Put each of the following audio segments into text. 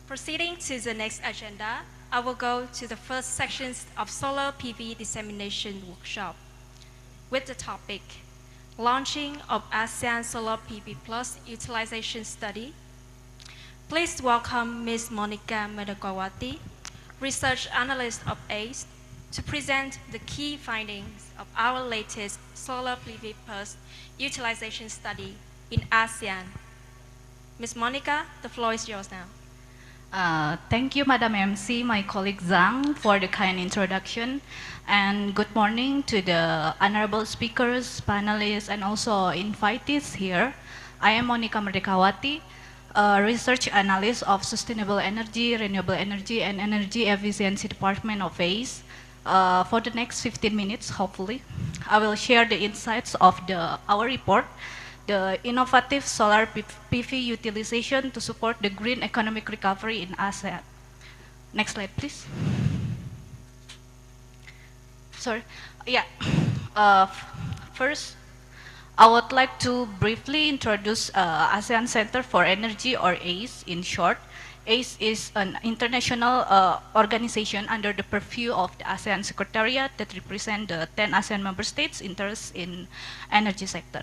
Proceeding to the next agenda, I will go to the first sections of Solar PV Dissemination Workshop with the topic, Launching of ASEAN Solar PV Plus Utilization Study. Please welcome Ms. Monica Medagawati, Research Analyst of ACE, to present the key findings of our latest Solar PV Plus Utilization Study in ASEAN. Ms. Monica, the floor is yours now. Thank you, Madam MC, my colleague Zhang, for the kind introduction. And good morning to the honorable speakers, panelists, and also invitees here. I am Monica Merdekawati, a research analyst of Sustainable Energy, Renewable Energy, and Energy Efficiency Department of ACE. For the next 15 minutes, hopefully, I will share the insights of our report, the innovative solar PV utilization to support the green economic recovery in ASEAN. Next slide, please. Sorry. Yeah. First, I would like to briefly introduce ASEAN Center for Energy, or ACE in short. ACE is an international organization under the purview of the ASEAN Secretariat that represent the 10 ASEAN member states' interests in energy sector.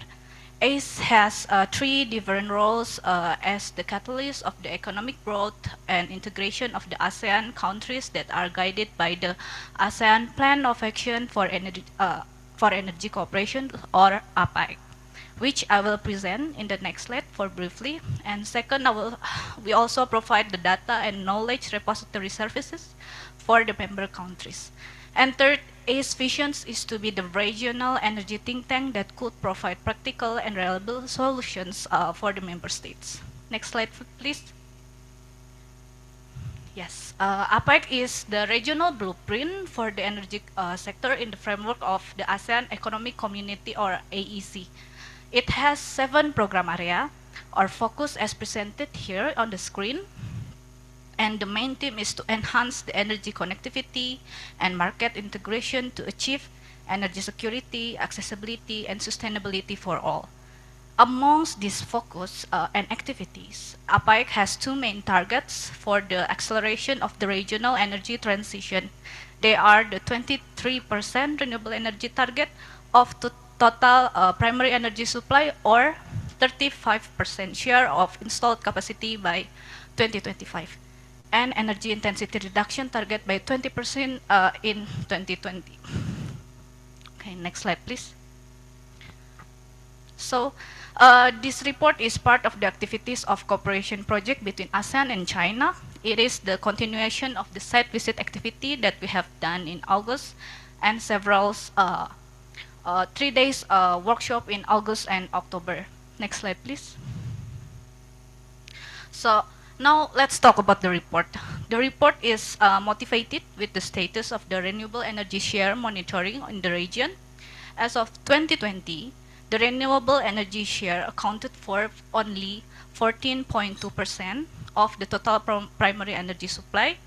ACE has three different roles as the catalyst of the economic growth and integration of the ASEAN countries that are guided by the ASEAN Plan of Action for Energy Cooperation, or APAEC, which I will present in the next slide for briefly. And second, we also provide the data and knowledge repository services for the member countries. And third, ACE vision is to be the regional energy think tank that could provide practical and reliable solutions for the member states. Next slide, please. Yes, APEC is the regional blueprint for the energy sector in the framework of the ASEAN Economic Community, or AEC. It has 7 program areas, or focus as presented here on the screen. And the main theme is to enhance the energy connectivity and market integration to achieve energy security, accessibility, and sustainability for all. Amongst these focus and activities, APAEC has 2 main targets for the acceleration of the regional energy transition. They are the 23% renewable energy target of total primary energy supply, or 35% share of installed capacity by 2025. And energy intensity reduction target by 20% in 2020. Okay, next slide, please. So, this report is part of the activities of cooperation project between ASEAN and China. It is the continuation of the site visit activity that we have done in August, and several 3 days workshop in August and October. Next slide, please. So, now let's talk about the report. The report is motivated with the status of the renewable energy share monitoring in the region. As of 2020, the renewable energy share accounted for only 14.2% of the total primary energy supply,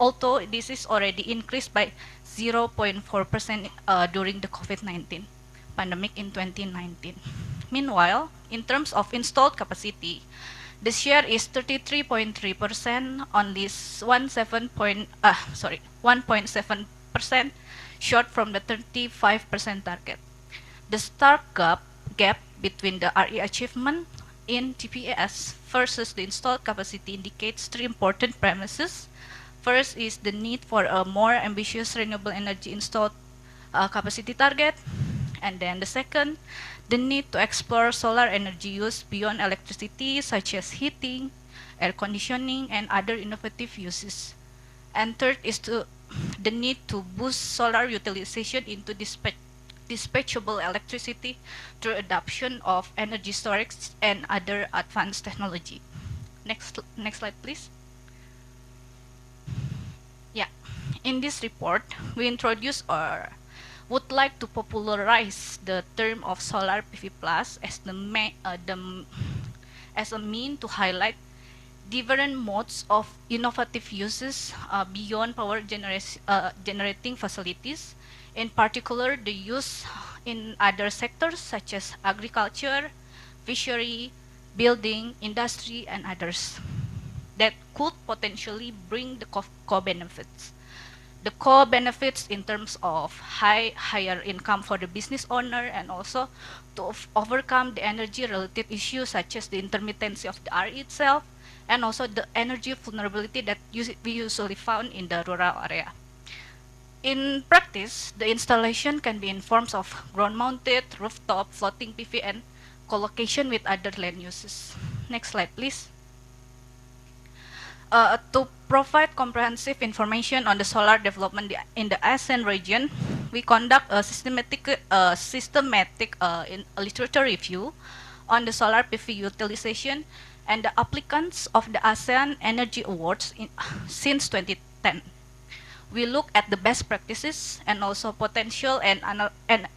although this is already increased by 0.4% during the COVID-19 pandemic in 2019. Meanwhile, in terms of installed capacity, the share is 33.3%, only 1.7% short from the 35% target. The stark gap between the RE achievement in TPS versus the installed capacity indicates 3 important premises. First is the need for a more ambitious renewable energy installed capacity target. And then the second, the need to explore solar energy use beyond electricity, such as heating, air conditioning, and other innovative uses. And third is the need to boost solar utilization into dispatchable electricity through adoption of energy storage and other advanced technology. Next slide, please. Yeah, in this report, we introduce would like to popularize the term of solar PV plus as as a mean to highlight different modes of innovative uses beyond power generating facilities, in particular the use in other sectors such as agriculture, fishery, building, industry, and others. that could potentially bring the co-benefits. The co-benefits in terms of higher income for the business owner, and also to overcome the energy-related issues such as the intermittency of the RE itself, and also the energy vulnerability that we usually found in the rural area. In practice, the installation can be in forms of ground-mounted, rooftop, floating PV, and co-location with other land uses. Next slide, please. To provide comprehensive information on the solar development in the ASEAN region, we conduct a systematic literature review on the solar PV utilization and the applicants of the ASEAN Energy Awards since 2010. We look at the best practices and also potential and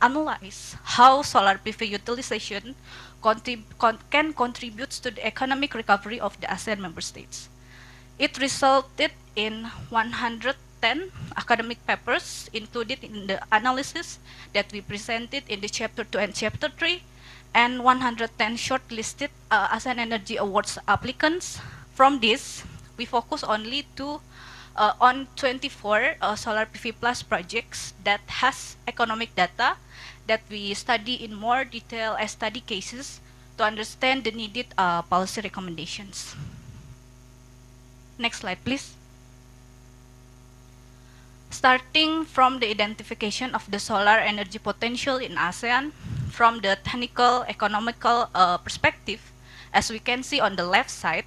analyze how solar PV utilization can contribute to the economic recovery of the ASEAN member states. It resulted in 110 academic papers included in the analysis that we presented in the Chapter 2 and Chapter 3, and 110 shortlisted ASEAN Energy Awards applicants. From this, we focus only on 24 solar PV plus projects that has economic data that we study in more detail as study cases to understand the needed policy recommendations. Next slide, please. Starting from the identification of the solar energy potential in ASEAN, from the technical, economical perspective, as we can see on the left side,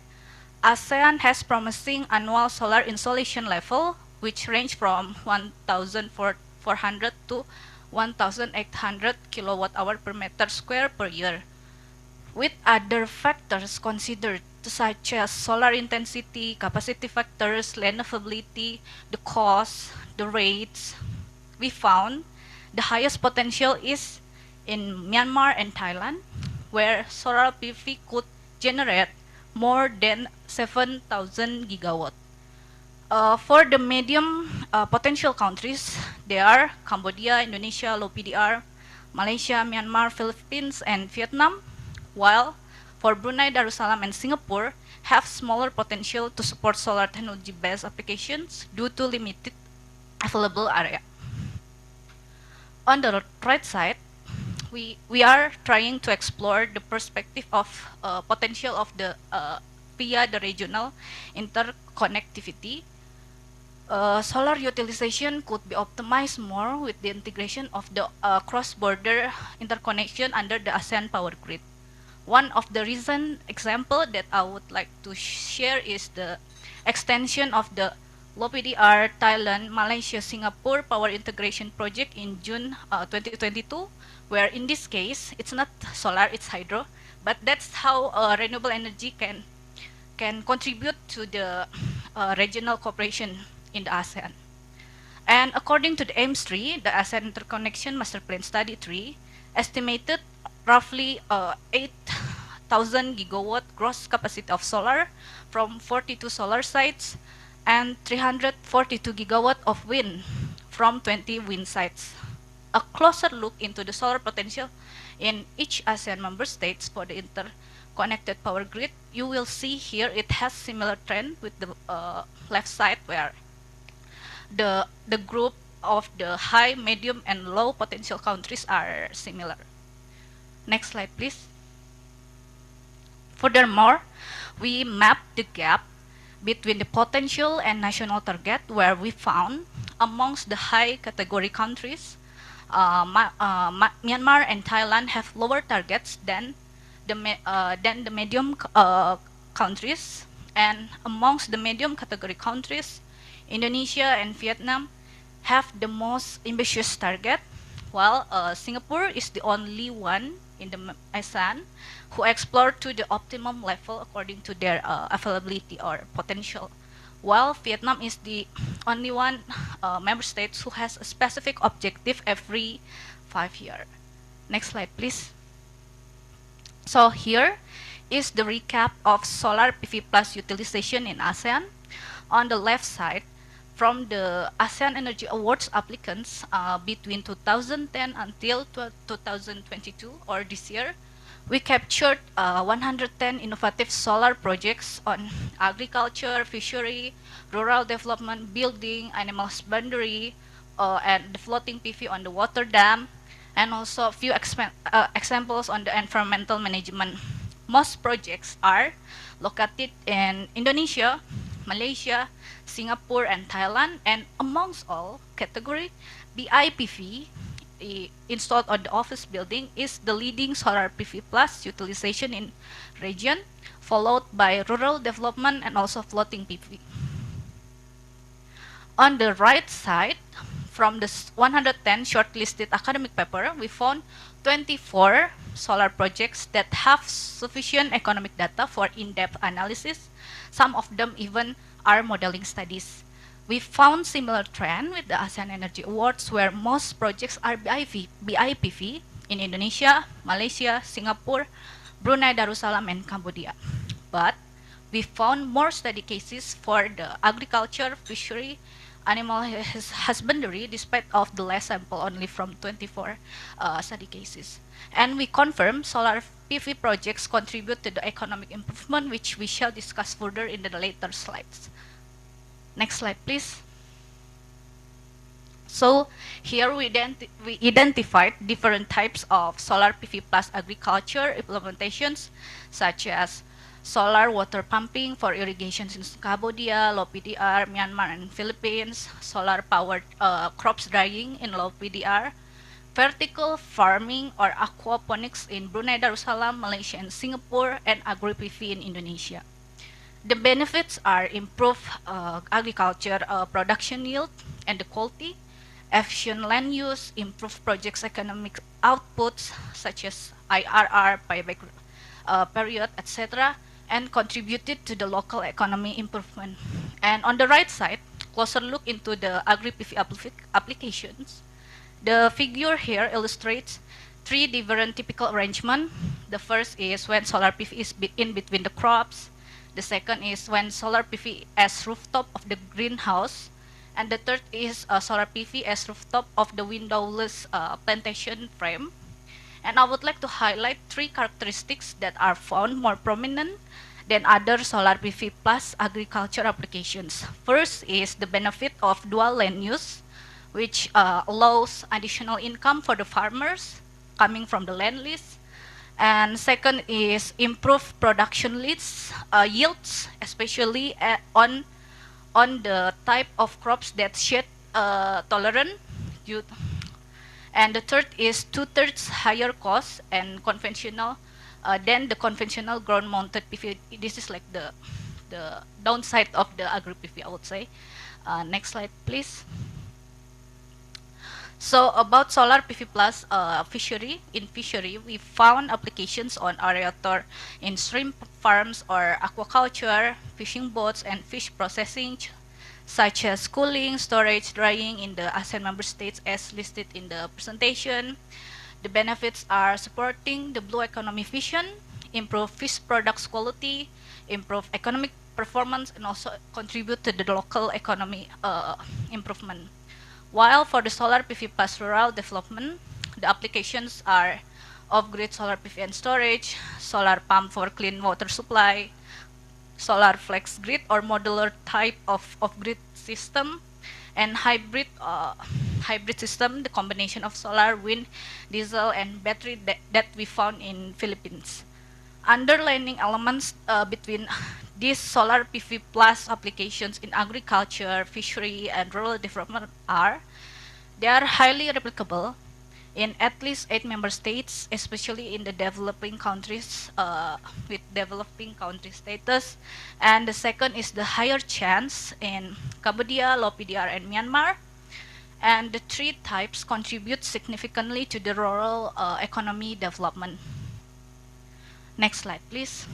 ASEAN has promising annual solar installation level, which range from 1,400 to 1,800 kilowatt hour per meter square per year. With other factors considered, such as solar intensity, capacity factors, land availability, the cost, the rates, we found the highest potential is in Myanmar and Thailand, where solar PV could generate more than 7,000 gigawatt. For the medium potential countries, they are Cambodia, Indonesia, low PDR, Malaysia, Myanmar, Philippines, and Vietnam, while for Brunei, Darussalam, and Singapore have smaller potential to support solar technology-based applications due to limited available area. On the right side, we are trying to explore the perspective of potential of the via the regional interconnectivity. Solar utilization could be optimized more with the integration of the cross-border interconnection under the ASEAN power grid. One of the recent example that I would like to share is the extension of the low PDR Thailand, Malaysia, Singapore power integration project in June 2022, where in this case, it's not solar, it's hydro, but that's how renewable energy can contribute to the regional cooperation in the ASEAN. And according to the AIMS-3, the ASEAN Interconnection Master Plan Study 3, estimated roughly 8,000 gigawatt gross capacity of solar from 42 solar sites and 342 gigawatt of wind from 20 wind sites. A closer look into the solar potential in each ASEAN member states for the interconnected power grid, you will see here it has similar trend with the left side, where the group of the high, medium, and low potential countries are similar. Next slide, please. Furthermore, we mapped the gap between the potential and national target, where we found amongst the high category countries, Myanmar and Thailand have lower targets than the medium countries, and amongst the medium category countries, Indonesia and Vietnam have the most ambitious target, while Singapore is the only one in the ASEAN who explore to the optimum level according to their availability or potential, while Vietnam is the only one member state who has a specific objective every 5 years. Next slide, please. So here is the recap of solar PV plus utilization in ASEAN. On the left side, from the ASEAN Energy Awards applicants between 2010 until 2022, or this year, We captured 110 innovative solar projects on agriculture, fishery, rural development, building, animal husbandry, and the floating PV on the water dam, and also a few examples on the environmental management. Most projects are located in Indonesia, Malaysia, Singapore, and Thailand, and amongst all category, BIPV installed on the office building is the leading solar PV plus utilization in region, followed by rural development and also floating PV. On the right side, from the 110 shortlisted academic paper, we found 24 solar projects that have sufficient economic data for in-depth analysis. Some of them even are modeling studies. We found similar trend with the ASEAN Energy Awards, where most projects are BIPV in Indonesia, Malaysia, Singapore, Brunei Darussalam, and Cambodia. But we found more study cases for the agriculture, fishery, animal husbandry, despite of the less sample, only from 24 study cases. And we confirm solar PV projects contribute to the economic improvement, which we shall discuss further in the later slides. Next slide, please. So here we identified different types of solar PV plus agriculture implementations, such as solar water pumping for irrigation in Cambodia, low PDR, Myanmar, and Philippines, solar powered crops drying in low PDR, vertical farming or aquaponics in Brunei Darussalam, Malaysia, and Singapore, and agri-PV in Indonesia. The benefits are improved agriculture production yield and the quality, efficient land use, improved projects' economic outputs such as IRR, payback period, etc., and contributed to the local economy improvement. And on the right side, closer look into the agri-PV applications. The figure here illustrates three different typical arrangements. The first is when solar PV is in between the crops. The second is when solar PV as rooftop of the greenhouse. And the third is solar PV as rooftop of the windowless plantation frame. And I would like to highlight three characteristics that are found more prominent than other solar PV plus agriculture applications. First is the benefit of dual land use, which allows additional income for the farmers coming from the land lease. And second is improved production yields, especially on the type of crops that shade tolerant. And the third is 2/3 higher cost and conventional than the conventional ground-mounted PV. This is like the downside of the agri-PV, I would say. Next slide, please. So about solar PV plus fishery, in fishery, we found applications on aerator in shrimp farms or aquaculture, fishing boats, and fish processing, such as cooling, storage, drying in the ASEAN member states as listed in the presentation. The benefits are supporting the blue economy vision, improve fish products quality, improve economic performance, and also contribute to the local economy improvement. While for the solar PV plus rural development, the applications are off-grid solar PV and storage, solar pump for clean water supply, solar flex grid or modular type of off-grid system, and hybrid system, the combination of solar, wind, diesel, and battery that we found in Philippines. Underlining elements between these solar PV plus applications in agriculture, fishery, and rural development are, they are highly replicable in at least 8 member states, especially in the developing countries with developing country status. And the second is the higher chance in Cambodia, low PDR, and Myanmar. And the three types contribute significantly to the rural economy development. Next slide, please.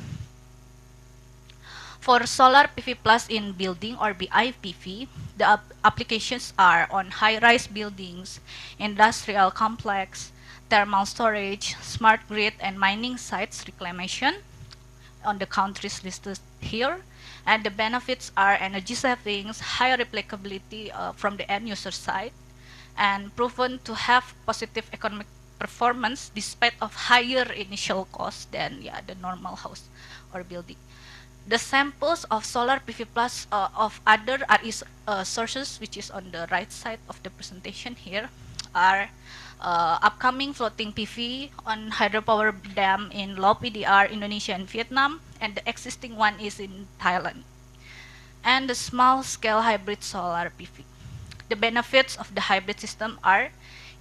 For solar PV plus in building or BIPV, the applications are on high-rise buildings, industrial complex, thermal storage, smart grid, and mining sites reclamation on the countries listed here. And the benefits are energy savings, higher replicability from the end user side, and proven to have positive economic performance despite of higher initial cost than the normal house or building. The samples of solar PV plus of other RE sources, which is on the right side of the presentation here, are upcoming floating PV on hydropower dam in low PDR, Indonesia and Vietnam, and the existing one is in Thailand. And the small-scale hybrid solar PV. The benefits of the hybrid system are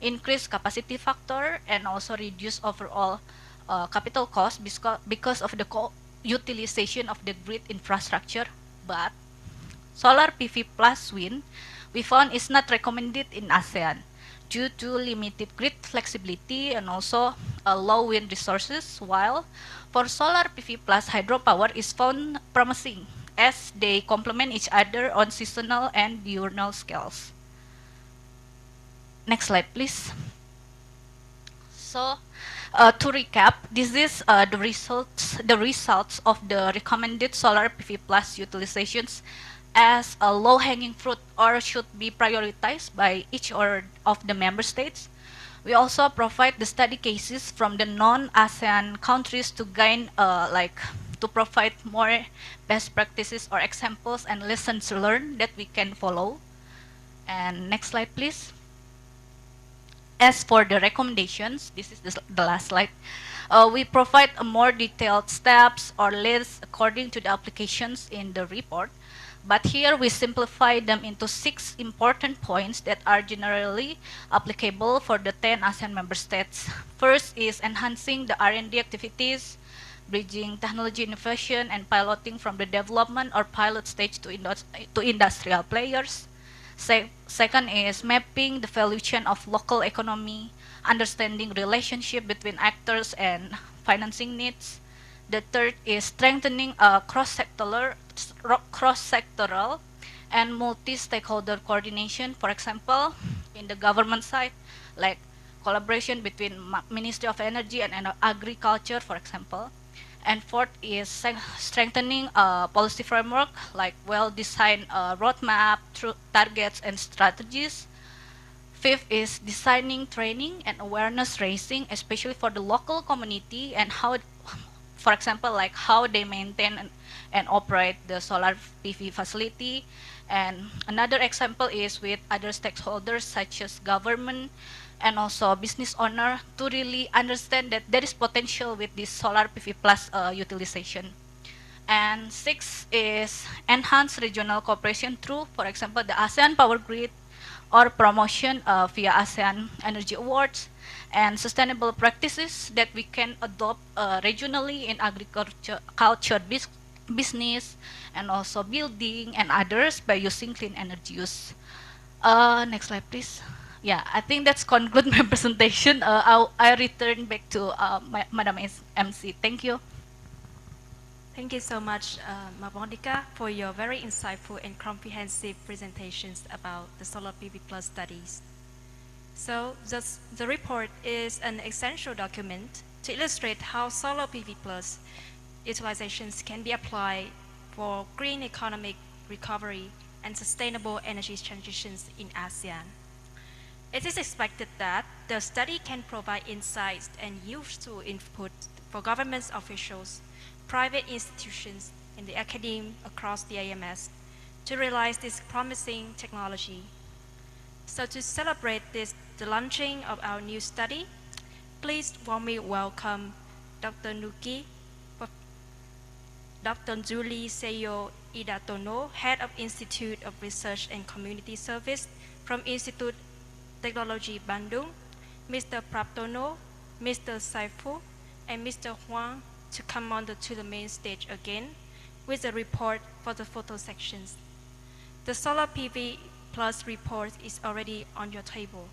increased capacity factor and also reduce overall capital cost because of the utilization of the grid infrastructure. But solar PV plus wind, we found is not recommended in ASEAN due to limited grid flexibility and also low wind resources, while for solar PV plus hydropower is found promising as they complement each other on seasonal and diurnal scales. Next slide, please. So, to recap, this is the results of the recommended solar PV plus utilizations as a low-hanging fruit or should be prioritized by each of the member states. We also provide the study cases from the non-ASEAN countries to gain to provide more best practices or examples and lessons learned that we can follow. And next slide, please. As for the recommendations, this is the last slide. We provide a more detailed steps or lists according to the applications in the report. But here we simplify them into 6 important points that are generally applicable for the 10 ASEAN member states. First is enhancing the R&D activities, bridging technology innovation and piloting from the development or pilot stage to industrial players. Second is mapping the value chain of local economy, understanding relationship between actors and financing needs. The third is strengthening cross-sectoral and multi-stakeholder coordination, for example, in the government side, like collaboration between Ministry of Energy and Agriculture, for example. And fourth is strengthening policy framework, like well-designed roadmap, targets, and strategies. Fifth is designing training and awareness raising, especially for the local community and how, for example, like how they maintain and operate the solar PV facility. And another example is with other stakeholders such as government and also business owner to really understand that there is potential with this solar PV plus utilization. And 6 is enhance regional cooperation through, for example, the ASEAN Power Grid or promotion via ASEAN Energy Awards and sustainable practices that we can adopt regionally in agriculture, business, and also building and others by using clean energy use. Next slide, please. Yeah, I think that's conclude my presentation. I return back to Madam MC. Thank you. Thank you so much, Monica, for your very insightful and comprehensive presentations about the solar PV plus studies. So the report is an essential document to illustrate how solar PV plus utilizations can be applied for green economic recovery and sustainable energy transitions in ASEAN. It is expected that the study can provide insights and useful input for government officials, private institutions, and the academia across the AMS to realize this promising technology. So to celebrate the launching of our new study, please warmly welcome Dr. Nuki, Dr. Julie Seyo Idatono, Head of Institute of Research and Community Service from Institut Teknologi Bandung, Mr. Praptono, Mr. Saifu, and Mr. Huang to come to the main stage again with a report for the photo sections. The Solar PV Plus report is already on your table.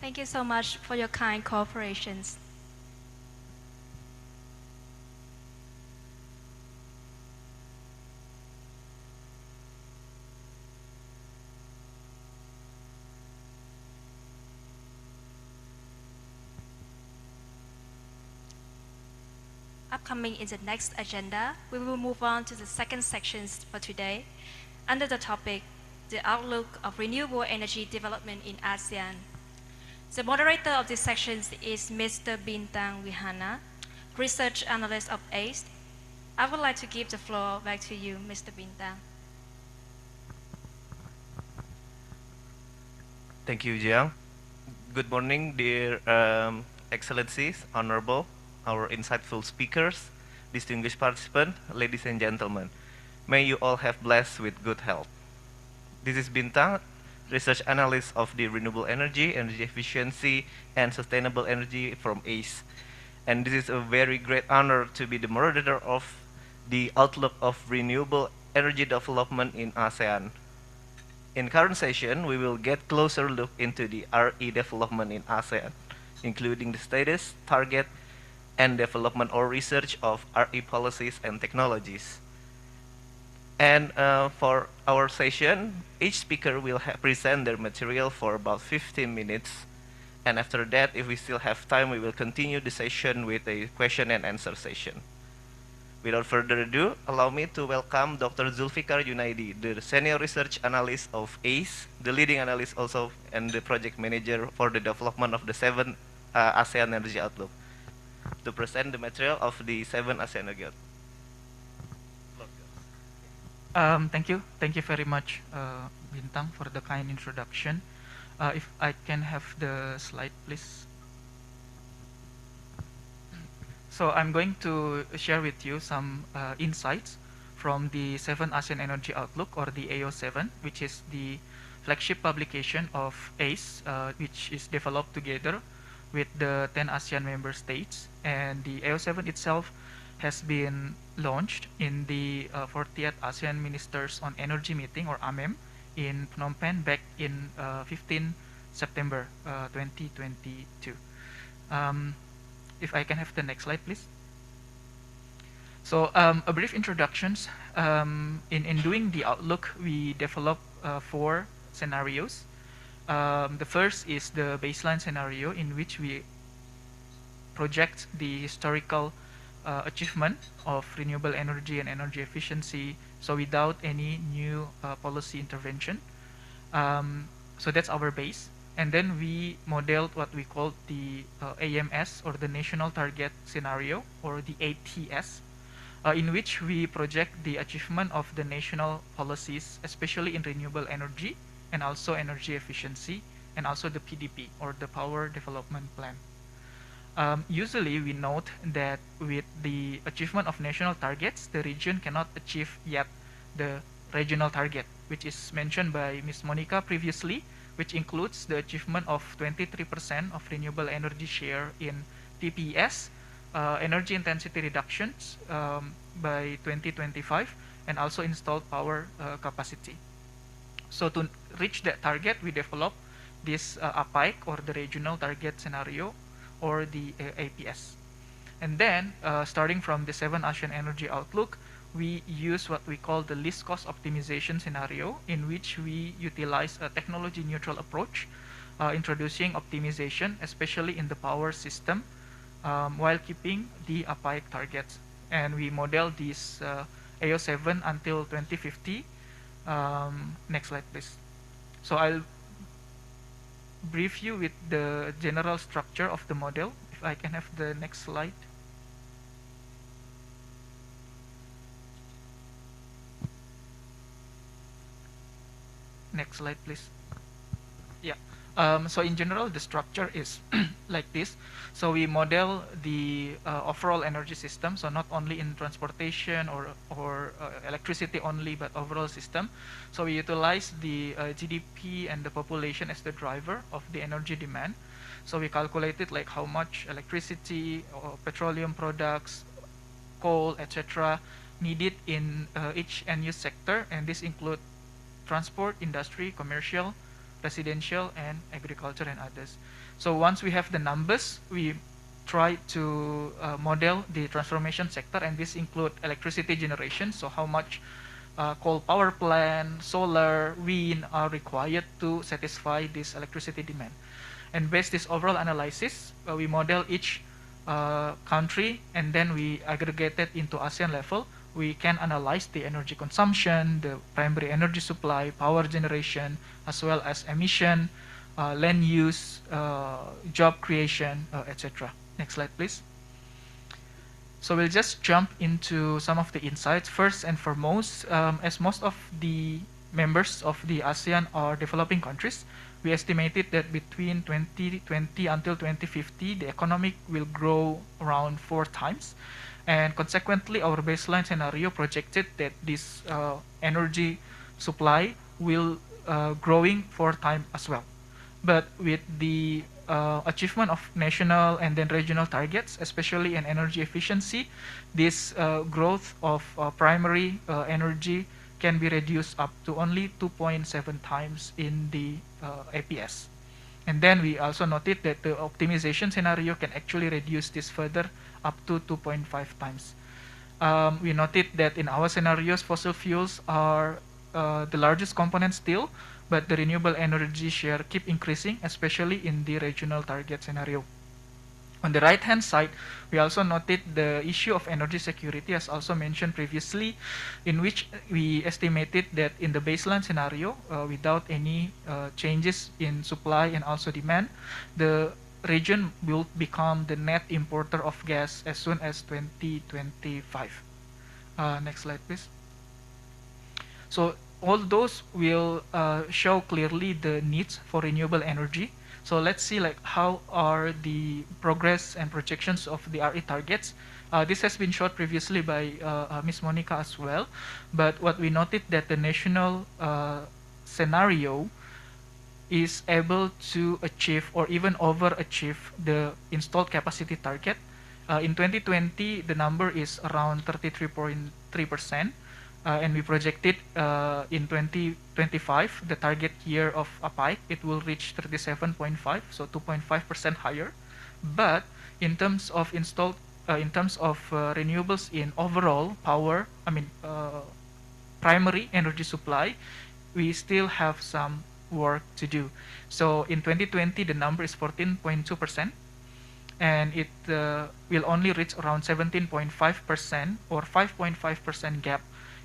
Thank you so much for your kind cooperations. Upcoming in the next agenda, we will move on to the second sections for today, under the topic, the outlook of renewable energy development in ASEAN. The moderator of this section is Mr. Bintang Wihana, Research Analyst of ACE. I would like to give the floor back to you, Mr. Bintang. Thank you, Jiang. Good morning, dear Excellencies, Honorable, our insightful speakers, distinguished participants, ladies and gentlemen. May you all have blessed with good health. This is Bintang, Research Analyst of the Renewable Energy, Energy Efficiency, and Sustainable Energy from ACE. And this is a very great honor to be the moderator of the outlook of renewable energy development in ASEAN. In current session, we will get closer look into the RE development in ASEAN, including the status, target, and development or research of RE policies and technologies. And for our session, each speaker will present their material for about 15 minutes. And after that, if we still have time, we will continue the session with a question and answer session. Without further ado, allow me to welcome Dr. Zulfikar Yurnaidi, the Senior Research Analyst of ACE, the leading analyst also, and the project manager for the development of the 7 ASEAN Energy Outlook, to present the material of the 7 ASEAN Energy Outlook. Thank you very much, Bintang, for the kind introduction. If I can have the slide, please. So I'm going to share with you some insights from the 7 ASEAN Energy Outlook, or the AO7, which is the flagship publication of ACE, which is developed together with the 10 ASEAN member states. And the AO7 itself has been launched in the 40th ASEAN Ministers on Energy meeting, or AMEM, in Phnom Penh back in 15 September 2022. If I can have the next slide, please. So a brief introductions. In doing the outlook, we develop 4 scenarios. The first is the baseline scenario, in which we project the historical achievement of renewable energy and energy efficiency, so without any new policy intervention. So that's our base. And then we modeled what we call the AMS, or the National Target Scenario, or the ATS, in which we project the achievement of the national policies, especially in renewable energy and also energy efficiency, and also the PDP, or the Power Development Plan. Usually we note that with the achievement of national targets, the region cannot achieve yet the regional target, which is mentioned by Ms. Monica previously, which includes the achievement of 23% of renewable energy share in TPS, energy intensity reductions by 2025, and also installed power capacity. So to reach that target, we develop this APAEC, or the Regional Target Scenario, or the APS. And then, starting from the 7 ASEAN Energy Outlook, we use what we call the least cost optimization scenario, in which we utilize a technology neutral approach, introducing optimization, especially in the power system, while keeping the APAEC targets. And we model this AO7 until 2050. Next slide, please. So I'll brief you with the general structure of the model. If I can have the next slide. Next slide, please. Yeah. So in general, the structure is like this. So we model the overall energy system, so not only in transportation or electricity only, but overall system. So we utilize the GDP and the population as the driver of the energy demand. So we calculated like how much electricity or petroleum products, coal, etc. needed in each end-use sector, and this include transport, industry, commercial, residential and agriculture and others. So once we have the numbers, we try to model the transformation sector, and this include electricity generation, so how much coal power plant, solar, wind are required to satisfy this electricity demand. And based this overall analysis, we model each country, and then we aggregate it into ASEAN level. We can analyze the energy consumption, the primary energy supply, power generation, as well as emission, land use, job creation, etc. Next slide, please. So we'll just jump into some of the insights. First and foremost, as most of the members of the ASEAN are developing countries, we estimated that between 2020 until 2050, the economic will grow around 4 times. And consequently, our baseline scenario projected that this energy supply will growing 4 times as well. But with the achievement of national and then regional targets, especially in energy efficiency, this growth of primary energy can be reduced up to only 2.7 times in the APS. And then we also noted that the optimization scenario can actually reduce this further up to 2.5 times. We noted that in our scenarios, fossil fuels are the largest component still, but the renewable energy share keep increasing, especially in the regional target scenario. On the right-hand side, we also noted the issue of energy security, as also mentioned previously, in which we estimated that in the baseline scenario, without any changes in supply and also demand, the region will become the net importer of gas as soon as 2025. Next slide, please. So all those will show clearly the needs for renewable energy. So let's see like how are the progress and projections of the RE targets. This has been showed previously by Ms. Monica as well, but what we noted that the national scenario is able to achieve or even overachieve the installed capacity target. In 2020, the number is around 33.3%. And we projected in 2025, the target year of APAEC, it will reach 37.5, so 2.5% higher. But in terms of installed, renewables in overall power, primary energy supply, we still have some work to do. So in 2020, the number is 14.2%, and it will only reach around 17.5% or 5.5% gap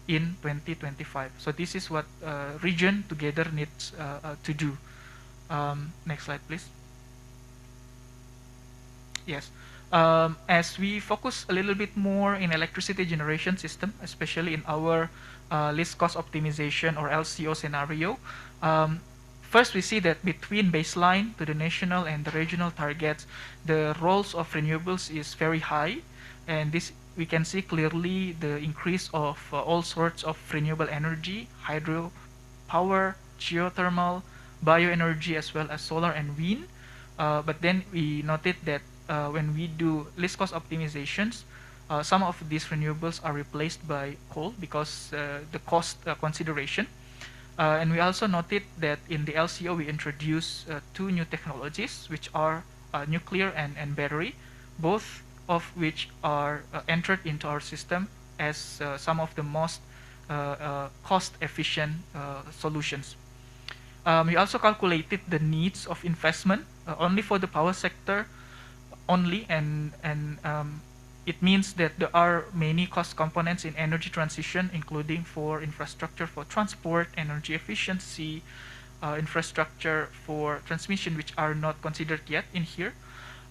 in 2025. So this is what region together needs to do. Next slide, please. Yes. As we focus a little bit more in electricity generation system, especially in our least cost optimization or LCO scenario, first we see that between baseline to the national and the regional targets, the roles of renewables is very high, and this we can see clearly the increase of all sorts of renewable energy, hydro power, geothermal, bioenergy, as well as solar and wind. But then we noted that when we do least cost optimizations, some of these renewables are replaced by coal because the cost consideration. And we also noted that in the LCO we introduced 2 new technologies, which are nuclear and battery, both of which are entered into our system as some of the most cost-efficient solutions. We also calculated the needs of investment only for the power sector only, and it means that there are many cost components in energy transition, including for infrastructure for transport, energy efficiency, infrastructure for transmission, which are not considered yet in here.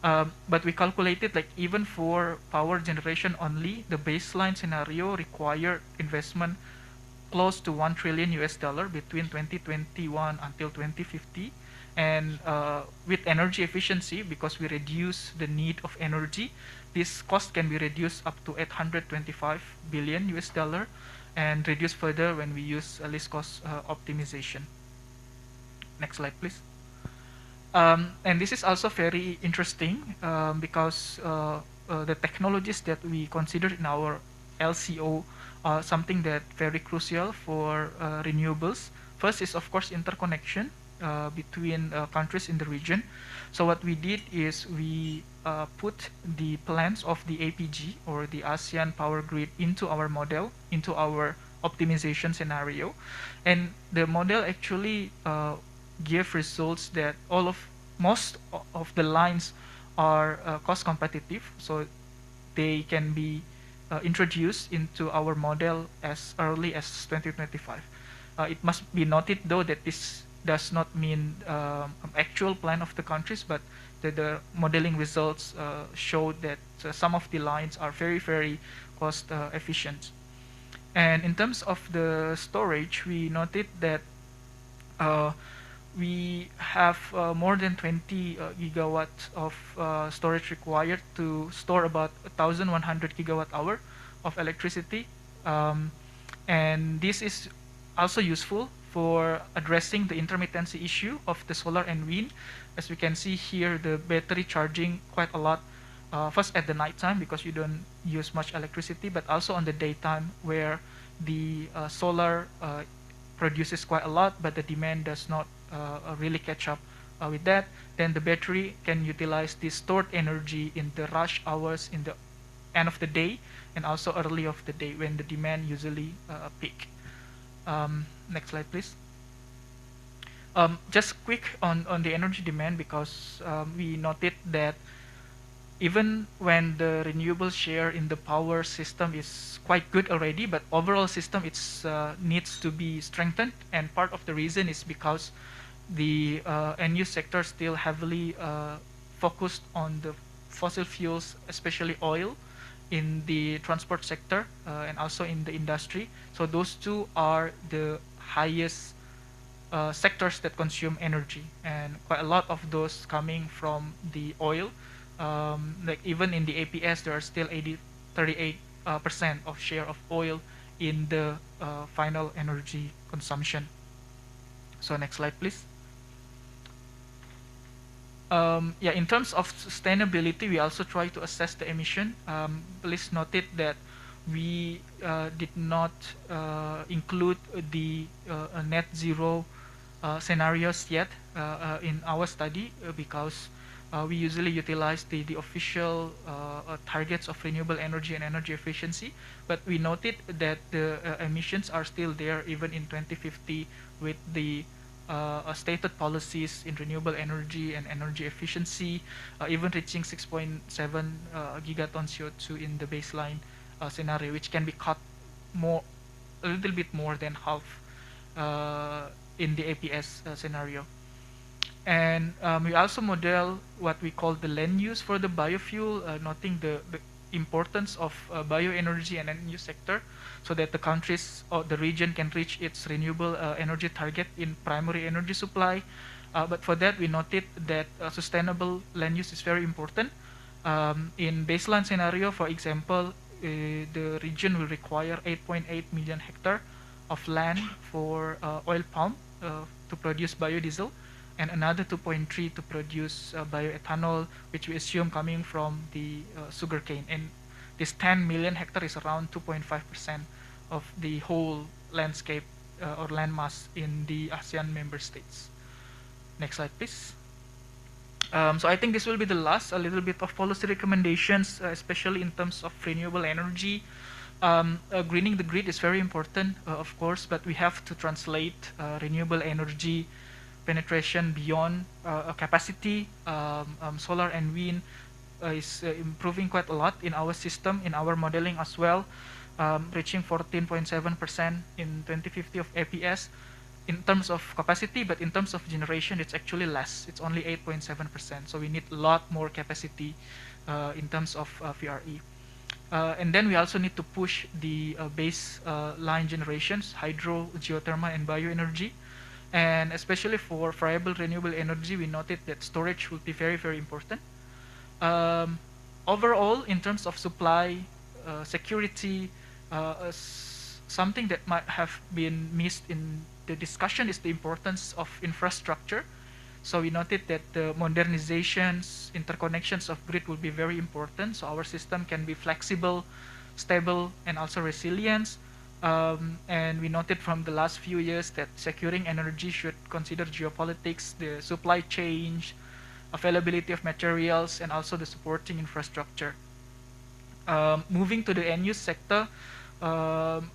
But we calculated like even for power generation only, the baseline scenario required investment close to $1 trillion between 2021 until 2050. And with energy efficiency, because we reduce the need of energy, this cost can be reduced up to $825 billion and reduced further when we use least cost optimization. Next slide, please. And this is also very interesting because the technologies that we considered in our LCO something that very crucial for renewables. First is of course interconnection. between countries in the region. So what we did is we put the plans of the APG, or the ASEAN power grid, into our model, into our optimization scenario, and the model actually gave results that most of the lines are cost competitive, so they can be introduced into our model as early as 2025. It must be noted, though, that this does not mean actual plan of the countries, but the modeling results show that some of the lines are very, very cost efficient. And in terms of the storage, we noted that we have more than 20 gigawatts of storage required to store about 1,100 gigawatt hour of electricity. And this is also useful for addressing the intermittency issue of the solar and wind. As we can see here, the battery charging quite a lot, first at the nighttime because you don't use much electricity, but also on the daytime where the solar produces quite a lot, but the demand does not really catch up with that. Then the battery can utilize the stored energy in the rush hours in the end of the day and also early of the day when the demand usually peak. Next slide, please. Just quick on the energy demand, because we noted that even when the renewable share in the power system is quite good already, but overall system needs to be strengthened, and part of the reason is because the end-use sector still heavily focused on the fossil fuels, especially oil, in the transport sector and also in the industry. So those two are the highest sectors that consume energy, and quite a lot of those coming from the oil. Like even in the APS, there are still 38% of share of oil in the final energy consumption. So next slide, please. Yeah, in terms of sustainability, we also try to assess the emission. Please note it that we did not include the net zero scenarios yet in our study because we usually utilize the official targets of renewable energy and energy efficiency, but we noted that the emissions are still there even in 2050 with the stated policies in renewable energy and energy efficiency, even reaching 6.7 gigatons CO2 in the baseline scenario, which can be cut a little bit more than half in the APS scenario. And we also model what we call the land use for the biofuel, noting the importance of bioenergy and end-use sector, so that the countries or the region can reach its renewable energy target in primary energy supply. But for that, we noted that sustainable land use is very important. In baseline scenario, for example, the region will require 8.8 million hectare of land for oil palm to produce biodiesel, and another 2.3 to produce bioethanol, which we assume coming from the sugarcane. And this 10 million hectare is around 2.5% of the whole landscape or landmass in the ASEAN member states. Next slide, please. So I think this will be the last, a little bit of policy recommendations, especially in terms of renewable energy. Greening the grid is very important, of course, but we have to translate renewable energy penetration beyond capacity. Solar and wind is improving quite a lot in our system, in our modeling as well, reaching 14.7% in 2050 of APS in terms of capacity, but in terms of generation, it's actually less. It's only 8.7%. So we need a lot more capacity in terms of VRE. And then we also need to push the base line generations, hydro, geothermal, and bioenergy. And especially for variable renewable energy, we noted that storage will be very, very important. Overall, in terms of supply, security, something that might have been missed in the discussion is the importance of infrastructure. So we noted that the modernizations, interconnections of grid will be very important, so our system can be flexible, stable, and also resilient. And we noted from the last few years that securing energy should consider geopolitics, the supply chain, availability of materials, and also the supporting infrastructure. Moving to the end-use sector,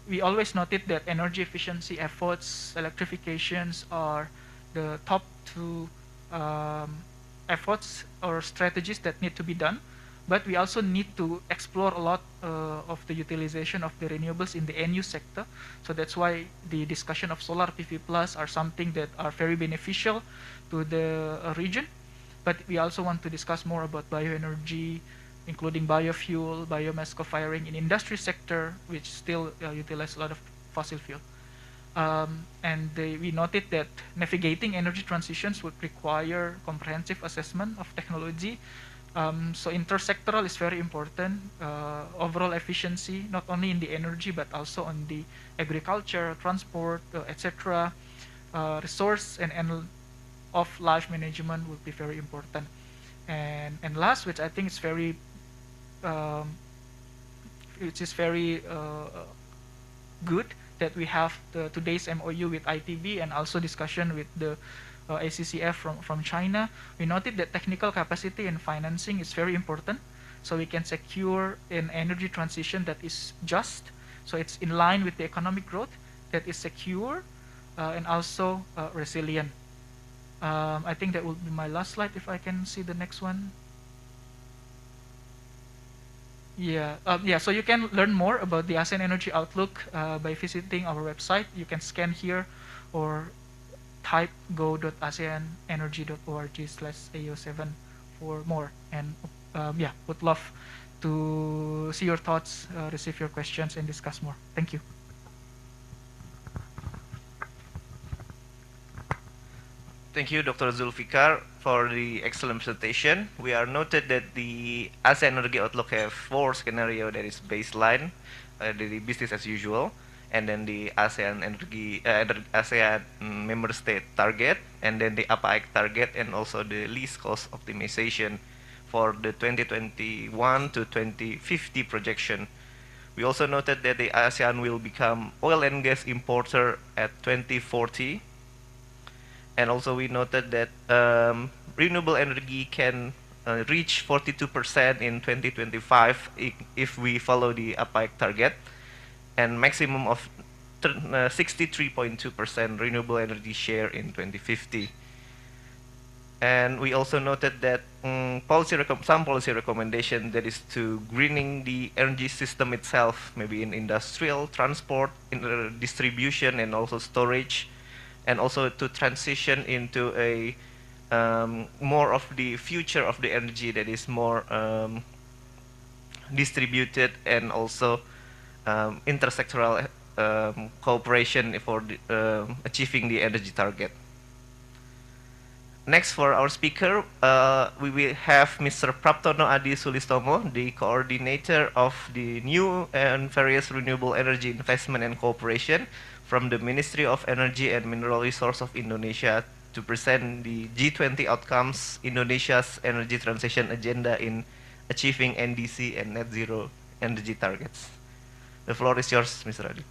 we always noted that energy efficiency efforts, electrifications are the top two efforts or strategies that need to be done. But we also need to explore a lot of the utilization of the renewables in the end-use sector. So that's why the discussion of solar PV plus are something that are very beneficial to the region. But we also want to discuss more about bioenergy, including biofuel, biomass co-firing in industry sector, which still utilize a lot of fossil fuel. We noted that navigating energy transitions would require comprehensive assessment of technology. So intersectoral is very important. Overall efficiency, not only in the energy, but also on the agriculture, transport, etc. Resource and of life management would be very important. And last, which I think is very good, that we have today's MOU with ITB and also discussion with the ACCF from China. We noted that technical capacity and financing is very important, so we can secure an energy transition that is just, so it's in line with the economic growth, that is secure and also resilient. I think that will be my last slide, if I can see the next one. Yeah, so you can learn more about the ASEAN Energy Outlook by visiting our website. You can scan here or type go.aseanenergy.org/AO7 for more. And would love to see your thoughts, receive your questions, and discuss more. Thank you. Thank you, Dr. Zulfikar, for the excellent presentation. We are noted that the ASEAN Energy Outlook have 4 scenarios. That is baseline, the business as usual, and then the ASEAN Energy ASEAN member state target, and then the APAEC target, and also the least cost optimization for the 2021 to 2050 projection. We also noted that the ASEAN will become oil and gas importer at 2040. And also we noted that renewable energy can reach 42% in 2025 if we follow the APAEC target, and maximum of 63.2% renewable energy share in 2050. And we also noted that some policy recommendation, that is to greening the energy system itself, maybe in industrial, transport, in distribution, and also storage, and also to transition into a more of the future of the energy that is more distributed, and also intersectoral cooperation for achieving the energy target. Next, for our speaker, we will have Mr. Praptono Adi Sulistomo, the coordinator of the new and various renewable energy investment and cooperation from the Ministry of Energy and Mineral Resource of Indonesia, to present the G20 outcomes, Indonesia's energy transition agenda in achieving NDC and net zero energy targets. The floor is yours, Mr. Adi.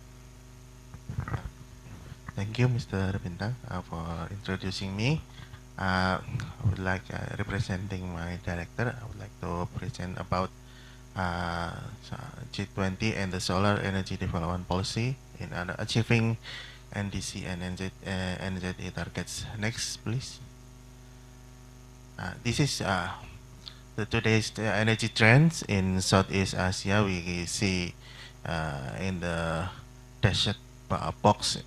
Thank you, Mr. Bintang, for introducing me. I would like, representing my director, I would like to present about G20 and the solar energy development policy in achieving NDC and NZE targets. Next, please. This is today's energy trends in Southeast Asia. We see in the dashed box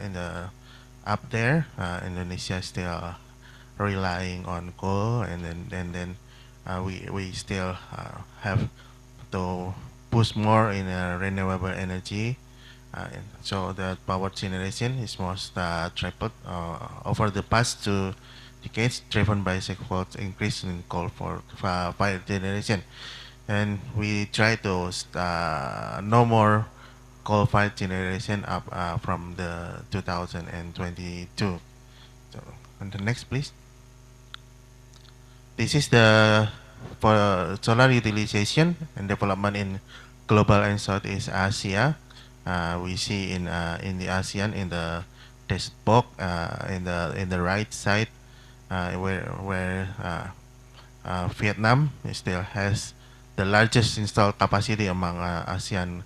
in the up there, Indonesia still relying on coal, and then we still have to push more in renewable energy. So the power generation is most tripled over the past 2 decades, driven by sixfold increase in coal for fire generation. And we try to no more coal-fired generation up from the 2022. So, on the next, please. This is the for solar utilization and development in global and Southeast Asia. we see in the ASEAN in the test box in the right side where Vietnam still has the largest installed capacity among ASEAN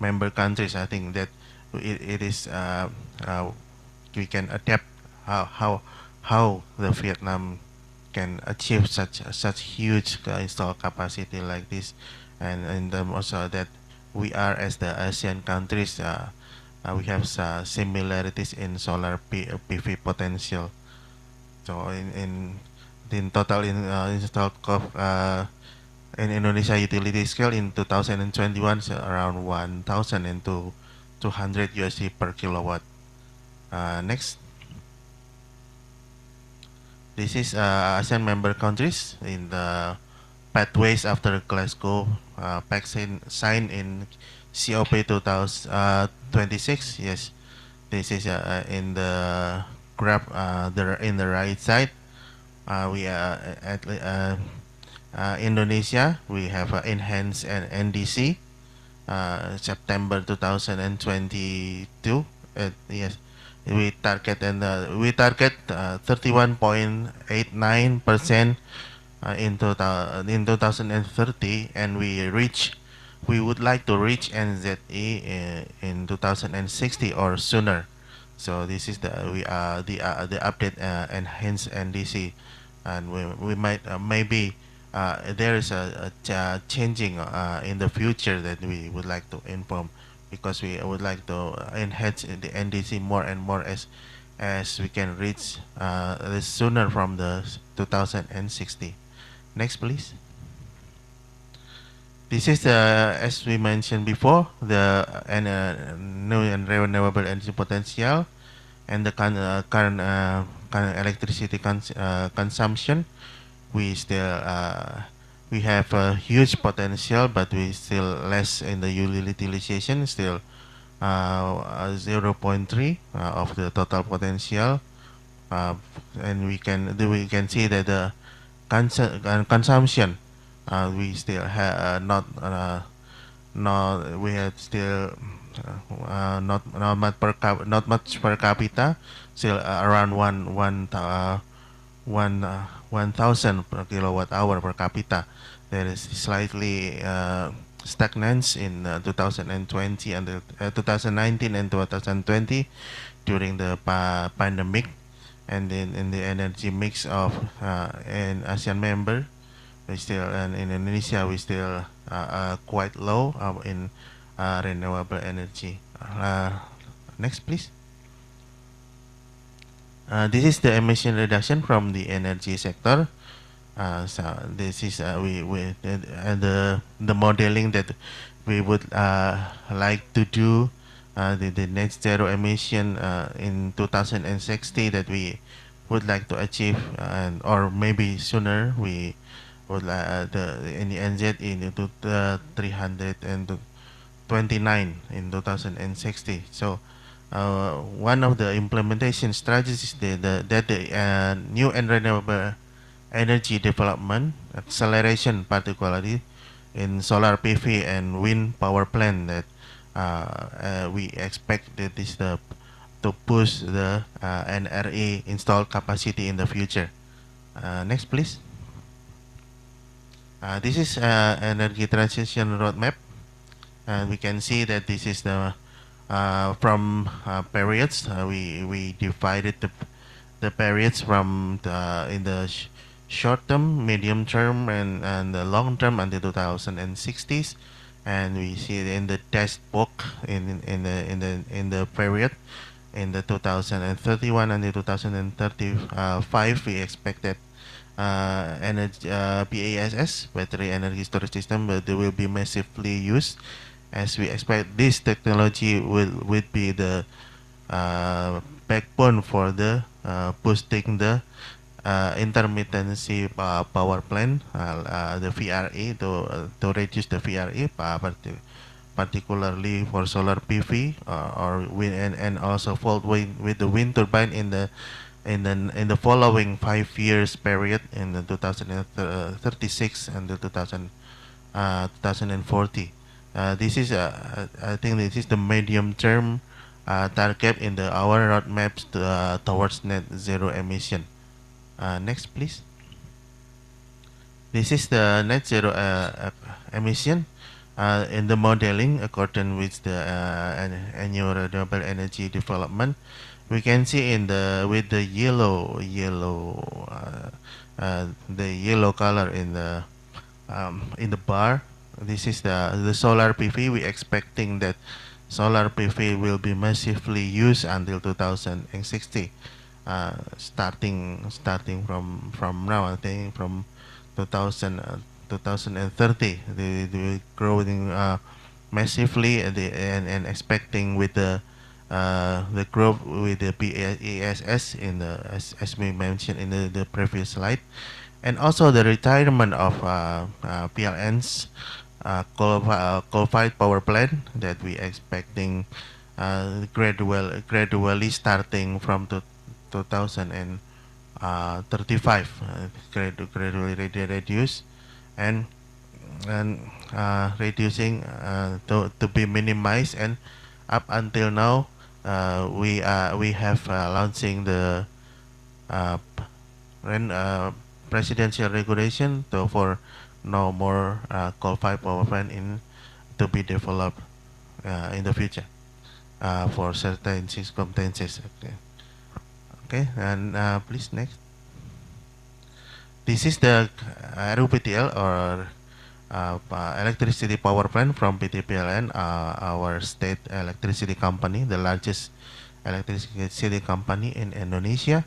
member countries. I think that it is we can adapt how the Vietnam can achieve such huge installed capacity like this, and also that we are as the ASEAN countries we have similarities in solar PV potential. So in total installed in Indonesia utility scale in 2021 is around 1,200 USD per kilowatt. Next. This is ASEAN member countries in the pathways after Glasgow Pact signed in COP 2026. Yes, this is in the graph in the right side. We at Indonesia, we have enhanced NDC September 2022. Yes, we target 31.89% in 2030, and we would like to reach NZE in 2060 or sooner. So this is the update enhanced NDC, and we might maybe there is a changing in the future that we would like to inform, because we would like to enhance the NDC more and more as we can reach this sooner from the 2060. Next, please. This is as we mentioned before, the new and renewable energy potential and the current electricity consumption. We still we have a huge potential, but we still less in the utilization, still 0.3 of the total potential, and we can see that the consumption we still have not we have still not much per capita, still around 1,000 per kilowatt hour per capita. There is slightly stagnant in 2020 and 2019 and 2020 during the pandemic, and in the energy mix of an ASEAN member, we still, and in Indonesia we still quite low in renewable energy. Next, please. This is the emission reduction from the energy sector. So this is the modeling that we would like to do the net zero emission in 2060 that we would like to achieve, or maybe sooner. We would in the NZ in 329 in 2060. So one of the implementation strategies that the new and renewable energy development acceleration, particularly in solar PV and wind power plant, that we expect that is to push the NRE installed capacity in the future. Next, please. This is energy transition roadmap, and we can see that this is the from periods. We divided the periods from in the short term, medium term, and the long term until 2060s, and we see in the test book in the period in the 2031 until 2035, we expect that energy BASS, battery energy storage system, they will be massively used, as we expect this technology will be the backbone for the boosting the intermittency power plant, the VRE, to reduce the VRE, particularly for solar PV or wind, and also fault with the wind turbine in the following 5 years period in the 2036 and the 2040. This is I think this is the medium term target in our roadmaps towards net zero emission. Next, please. This is the net zero emission in the modeling according with the annual renewable energy development. We can see in the with the the yellow color in the bar. This is the solar PV. We expecting that solar PV will be massively used until 2060. Starting from now, I think from 2000, 2030, they will growing massively, and expecting with the growth with the BESS in as we mentioned in the previous slide, and also the retirement of PLNs, coal-fired power plant that we expecting gradually starting from 2035, gradually reduce, and reducing to be minimized, and up until now we have launching the uh, presidential regulation for no more coal-fired power plant to be developed in the future for certain circumstances. Okay, and please next. This is the RUPTL, or electricity power plant from PTPLN, our state electricity company, the largest electricity company in Indonesia.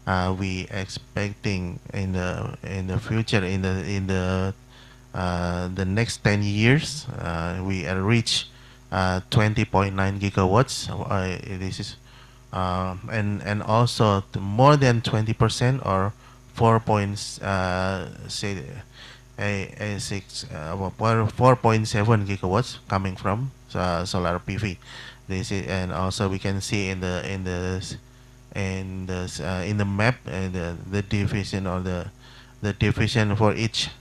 We expecting in the future, in the next 10 years, we reach 20.9 gigawatts. This is and also more than 20%, or 4.7 gigawatts coming from solar PV. This is, and also we can see in the map, the division, or the division for each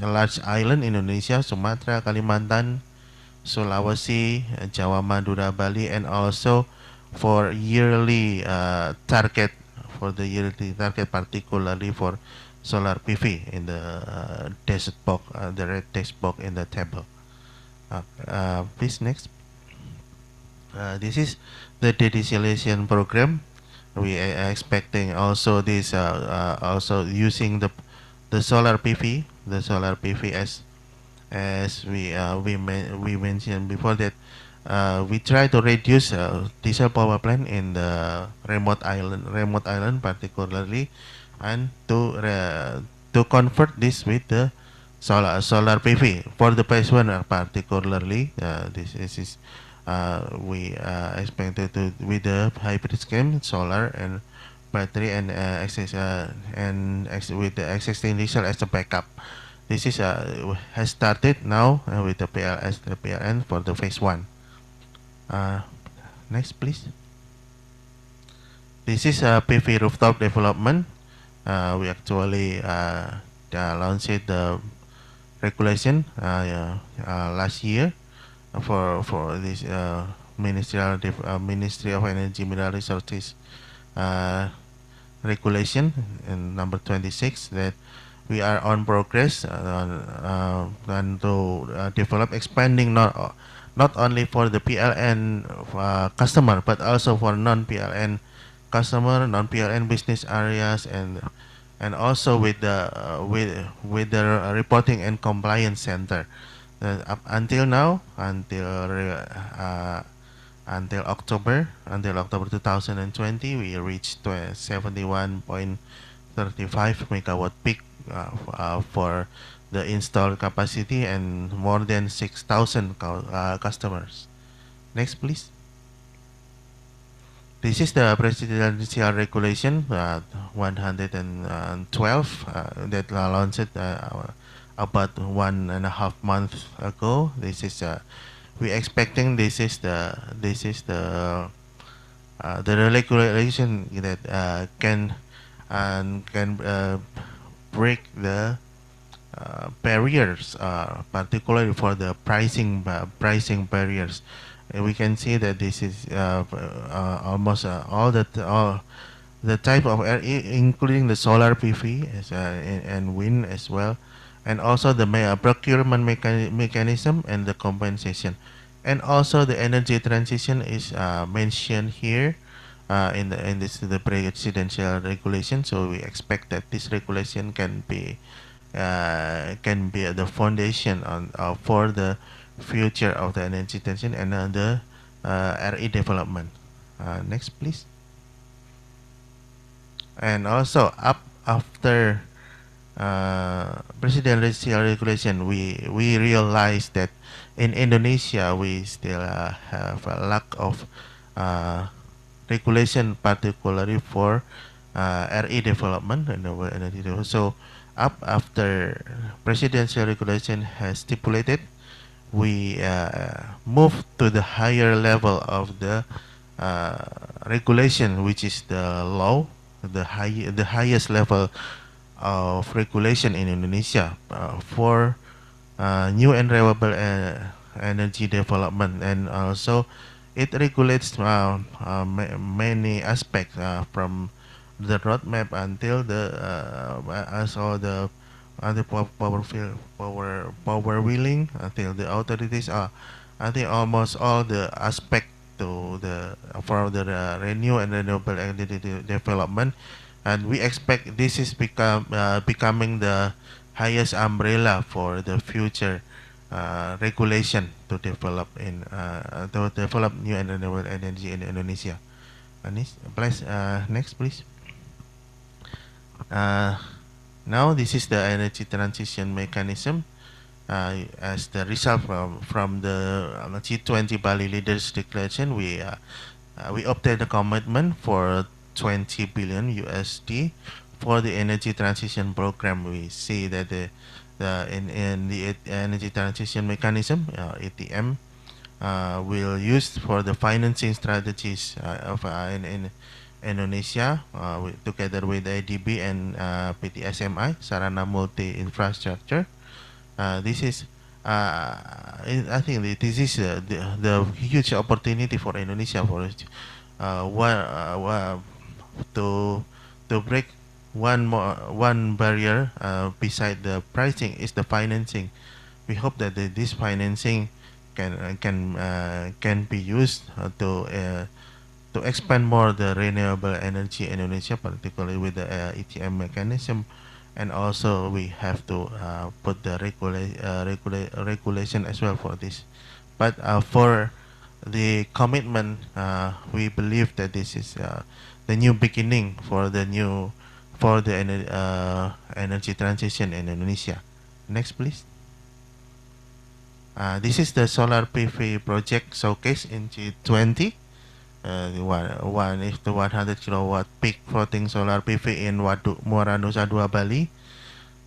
large island in Indonesia: Sumatra, Kalimantan, Sulawesi, Jawa, Madura, Bali, and also for yearly target, particularly for solar PV in the text box, the red text box in the table. Please next. This is the desalination program. We are expecting also this also using the solar PV, as we mentioned before, that we try to reduce diesel power plant in the remote island particularly, and to convert this with the solar PV for the phase one particularly. This is we expected to with the hybrid scheme, solar and battery, and with the existing diesel as a backup. This is has started now with the PLN for the phase one. Next, please. This is a PV rooftop development. We actually launched the regulation last year for this Ministry of Energy Mineral Resources regulation in number 26, that we are on progress and to develop, expanding not only for the PLN customer, but also for non-PLN customer, non-PLN business areas, and also with the reporting and compliance center. Up until now, until October 2020, we reached 71.35 megawatt peak for the installed capacity, and more than 6,000 customers. Next, please. This is the presidential regulation 112 that launched about 1.5 months ago. This is we expecting this is the regulation that can break the barriers, particularly for the pricing barriers. We can see that this is almost all the type of including the solar PV and wind as well, and also the procurement mechanism and the compensation, and also the energy transition is mentioned here in the presidential regulation. So we expect that this regulation can be the foundation for the future of the energy transition and the RE development. Next, please. And also up after presidential regulation, we realize that in Indonesia we still have a lack of regulation, particularly for RE development and energy development. So up after presidential regulation has stipulated, we move to the higher level of the regulation, which is the law, the highest level of regulation in Indonesia for new and renewable energy development, and also it regulates many aspects from the roadmap until the also the power wheeling until the authorities are. I think almost all the aspect to the for the renew and renewable energy development, and we expect this is becoming the highest umbrella for the future regulation to develop new and renewable energy in Indonesia. Please, next, please. Now this is the energy transition mechanism. As the result from the G20 Bali Leaders Declaration, we obtained a commitment for 20 billion USD for the energy transition program. We see that in the energy transition mechanism, ATM, will use for the financing strategies of in Indonesia together with ADB and PTSMI, Sarana Multi Infrastructure. This is I think this is the huge opportunity for Indonesia for to break one barrier beside the pricing is the financing. We hope that this financing can be used to expand more the renewable energy in Indonesia, particularly with the ETM mechanism. And also we have to put the regulation as well for this. But for the commitment, we believe that this is the new beginning for the energy transition in Indonesia. Next, please. This is the solar PV project showcase in G20. One is the 100 kilowatt peak floating solar PV in Muara Nusa Dua, Bali,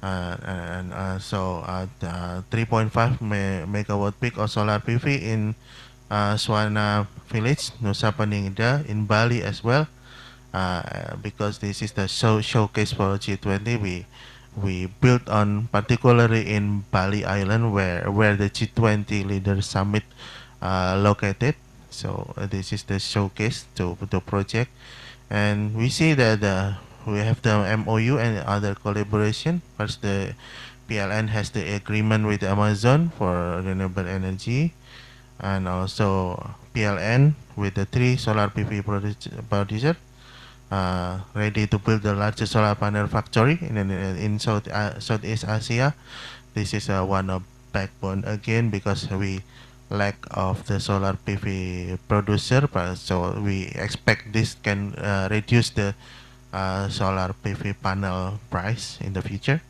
and so 3.5 megawatt peak of solar PV in Swana Village, Nusa Penida in Bali as well. Because this is the showcase for G20, we built on particularly in Bali Island where the G20 Leaders Summit located. So this is the showcase to the project, and we see that we have the MOU and other collaboration. First, the PLN has the agreement with Amazon for renewable energy, and also PLN with the 3 solar PV producer ready to build the largest solar panel factory in Southeast Asia. This is one of backbone again because we lack of the solar PV producer, so we expect this can reduce the solar PV panel price in the future.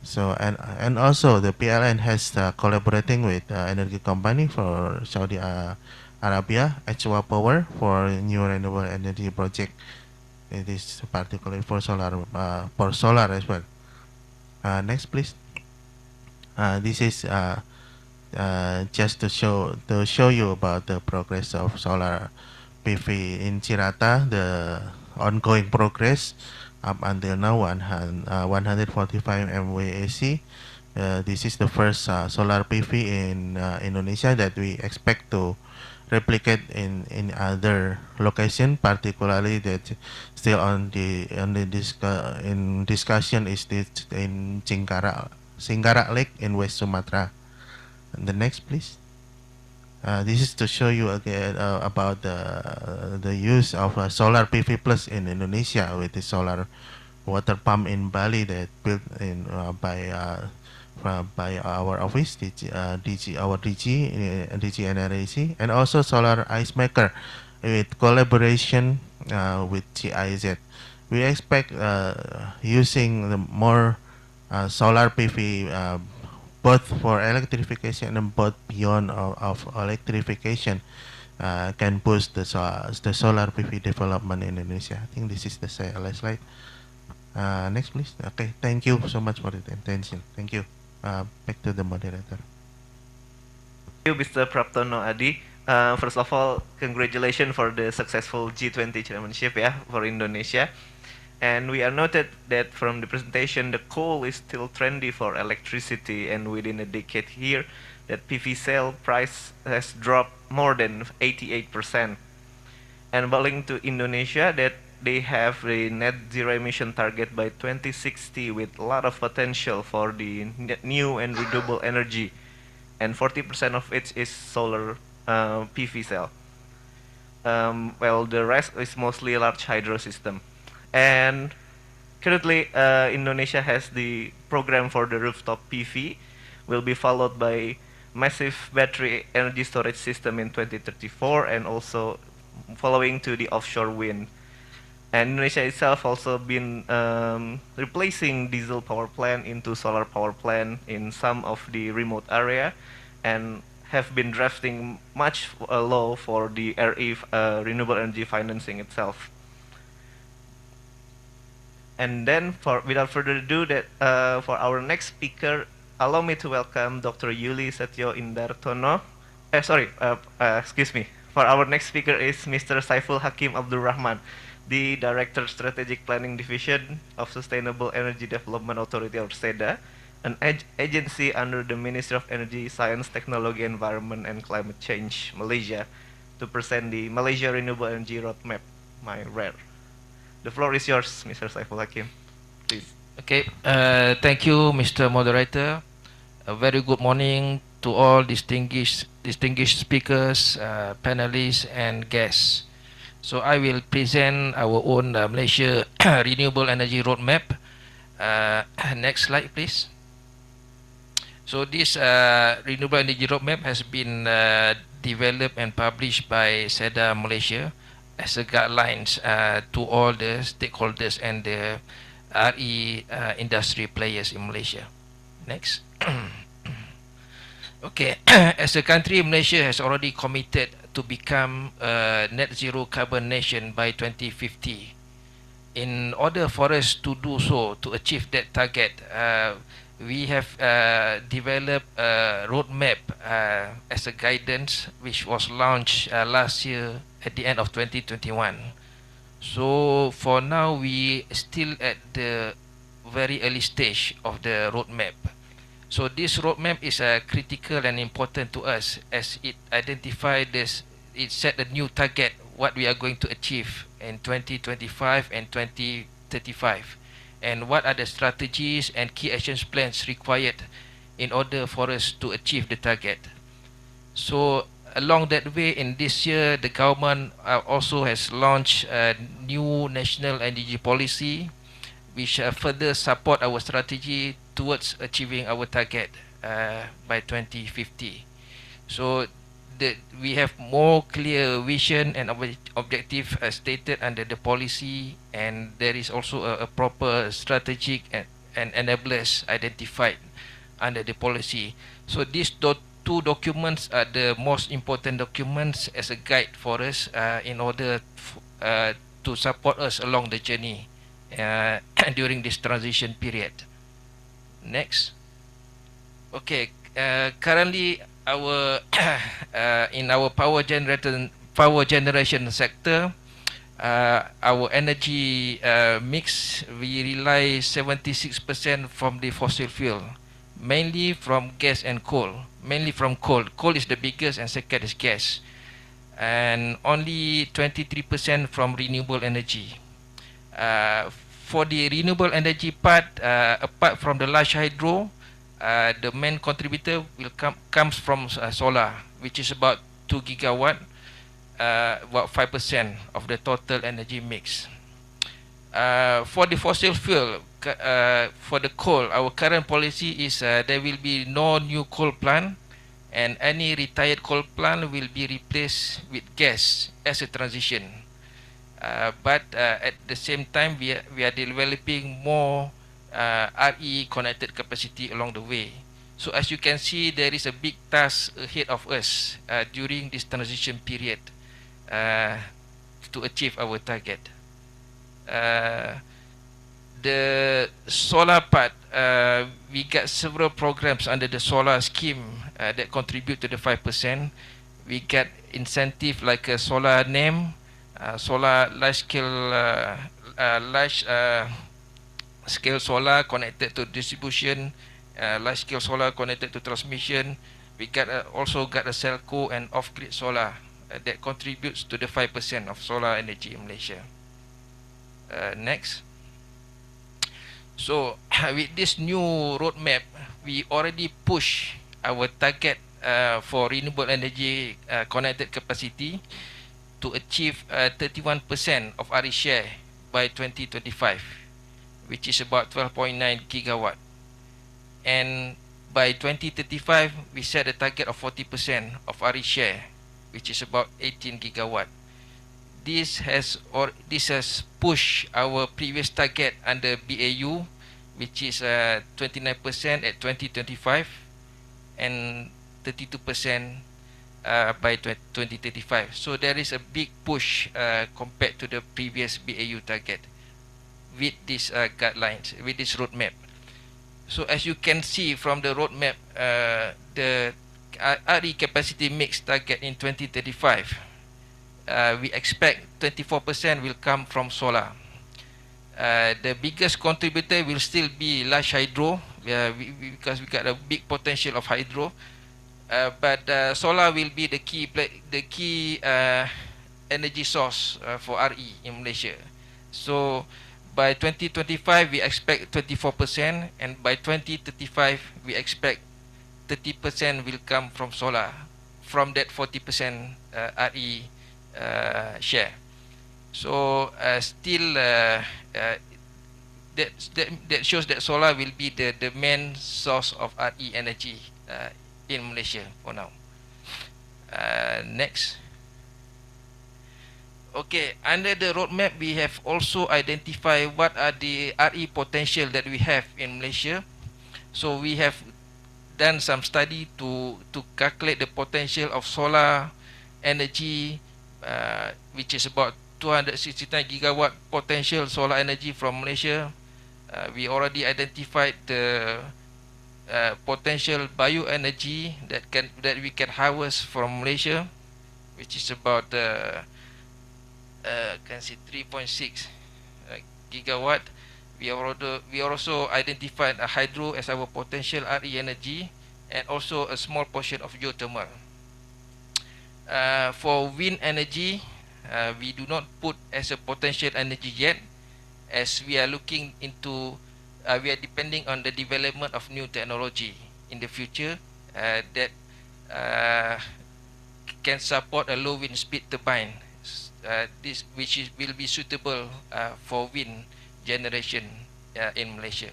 So and also the PLN has collaborating with energy company for Saudi Arabia, H2 Power for new renewable energy project. It is particularly for solar as well. Next, please. This is just to show you about the progress of solar PV in Cirata, the ongoing progress up until now 145 MW AC This is the first solar PV in Indonesia that we expect to replicate in other location, particularly that still on the in discussion is this in Singkarak Lake in West Sumatra. And the next, please. This is to show you again about the use of solar PV plus in Indonesia with the solar water pump in Bali that built in by our office, our DG NRAC, and also solar ice maker with collaboration with GIZ. We expect using the more solar PV both for electrification and both beyond of electrification can boost the solar PV development in Indonesia. I think this is the last slide. Next, please. Okay, thank you so much for the attention. Thank you. Back to the moderator. Thank you, Mr. Praptono Adi. First of all, congratulations for the successful G20 chairmanship for Indonesia. And we are noted that from the presentation, the coal is still trendy for electricity, and within a decade here, that PV cell price has dropped more than 88%. And belonging to Indonesia, that they have a net zero emission target by 2060 with a lot of potential for the new and renewable energy, and 40% of it is solar PV cell. Well, the rest is mostly large hydro system. And currently, Indonesia has the program for the rooftop PV, will be followed by massive battery energy storage system in 2034, and also following to the offshore wind. And Indonesia itself also been replacing diesel power plant into solar power plant in some of the remote area, and have been drafting much law for the renewable energy financing itself. And then, without further ado, for our next speaker, allow me to welcome Dr. Yuli Setio Indartono. Excuse me. For our next speaker is Mr. Saiful Hakim Abdul Rahman, the Director Strategic Planning Division of Sustainable Energy Development Authority, or SEDA, an agency under the Ministry of Energy, Science, Technology, Environment, and Climate Change, Malaysia, to present the Malaysia Renewable Energy Roadmap, my rare. The floor is yours, Mr. Saiful Hakim. Please. Okay, thank you, Mr. Moderator. A very good morning to all distinguished speakers, panelists, and guests. So I will present our own Malaysia Renewable Energy Roadmap. Next slide, please. So this Renewable Energy Roadmap has been developed and published by SEDA Malaysia as a guidelines to all the stakeholders and the RE industry players in Malaysia. Next. Okay, as a country, Malaysia has already committed to become a net zero carbon nation by 2050. In order for us to do so, to achieve that target, we have developed a roadmap as a guidance, which was launched last year at the end of 2021. So for now, we still at the very early stage of the roadmap. So this roadmap is critical and important to us, as it identified this, it set a new target what we are going to achieve in 2025 and 2035, and what are the strategies and key action plans required in order for us to achieve the target. So along that way, in this year, the government also has launched a new national energy policy, which further support our strategy towards achieving our target by 2050. So we have more clear vision and objective stated under the policy, and there is also a proper strategic and enablers identified under the policy. So these two documents are the most important documents as a guide for us in order to support us along the journey during this transition period. Next. Okay, currently our in our power generation sector, our energy mix, we rely 76% from the fossil fuel, mainly from gas and coal. Mainly from coal. Coal is the biggest, and second is gas. And only 23% from renewable energy. For the renewable energy part, apart from the large hydro, the main contributor will comes from solar, which is about 2 gigawatt, about 5% of the total energy mix. For the fossil fuel, for the coal, our current policy is there will be no new coal plant, and any retired coal plant will be replaced with gas as a transition. But at the same time, we are developing more RE connected capacity along the way. So as you can see, there is a big task ahead of us during this transition period to achieve our target. The solar part, we got several programs under the solar scheme that contribute to the 5%. We get incentive like a solar NEM, solar large scale solar connected to distribution, large scale solar connected to transmission. We got also got a Selco and off-grid solar that contributes to the 5% of solar energy in Malaysia. Next. So with this new roadmap, we already push our target for renewable energy connected capacity to achieve 31% of RE share by 2025, which is about 12.9 gigawatt. And by 2035, we set a target of 40% of RE share, which is about 18 gigawatt. This has pushed our previous target under BAU, which is 29% at 2025 and 32% by 2035. So there is a big push compared to the previous BAU target with these guidelines, with this roadmap. So as you can see from the roadmap, the RE capacity mix target in 2035, we expect 24% will come from solar. The biggest contributor will still be large hydro, because we got a big potential of hydro. But solar will be the key energy source for RE in Malaysia. So by 2025 we expect 24%, and by 2035 we expect 30% will come from solar, from that 40% RE share. So still that shows that solar will be the main source of RE energy in Malaysia for now. Next. Okay, under the roadmap we have also identified what are the RE potential that we have in Malaysia. So we have done some study to calculate the potential of solar energy, which is about 269 gigawatt potential solar energy from Malaysia. We already identified the potential bioenergy that we can harvest from Malaysia, which is about can see 3.6 gigawatt. We also identified a hydro as our potential RE energy, and also a small portion of geothermal. For wind energy, we do not put as a potential energy yet, as we are looking into we are depending on the development of new technology in the future that can support a low wind speed turbine, will be suitable for wind generation in Malaysia.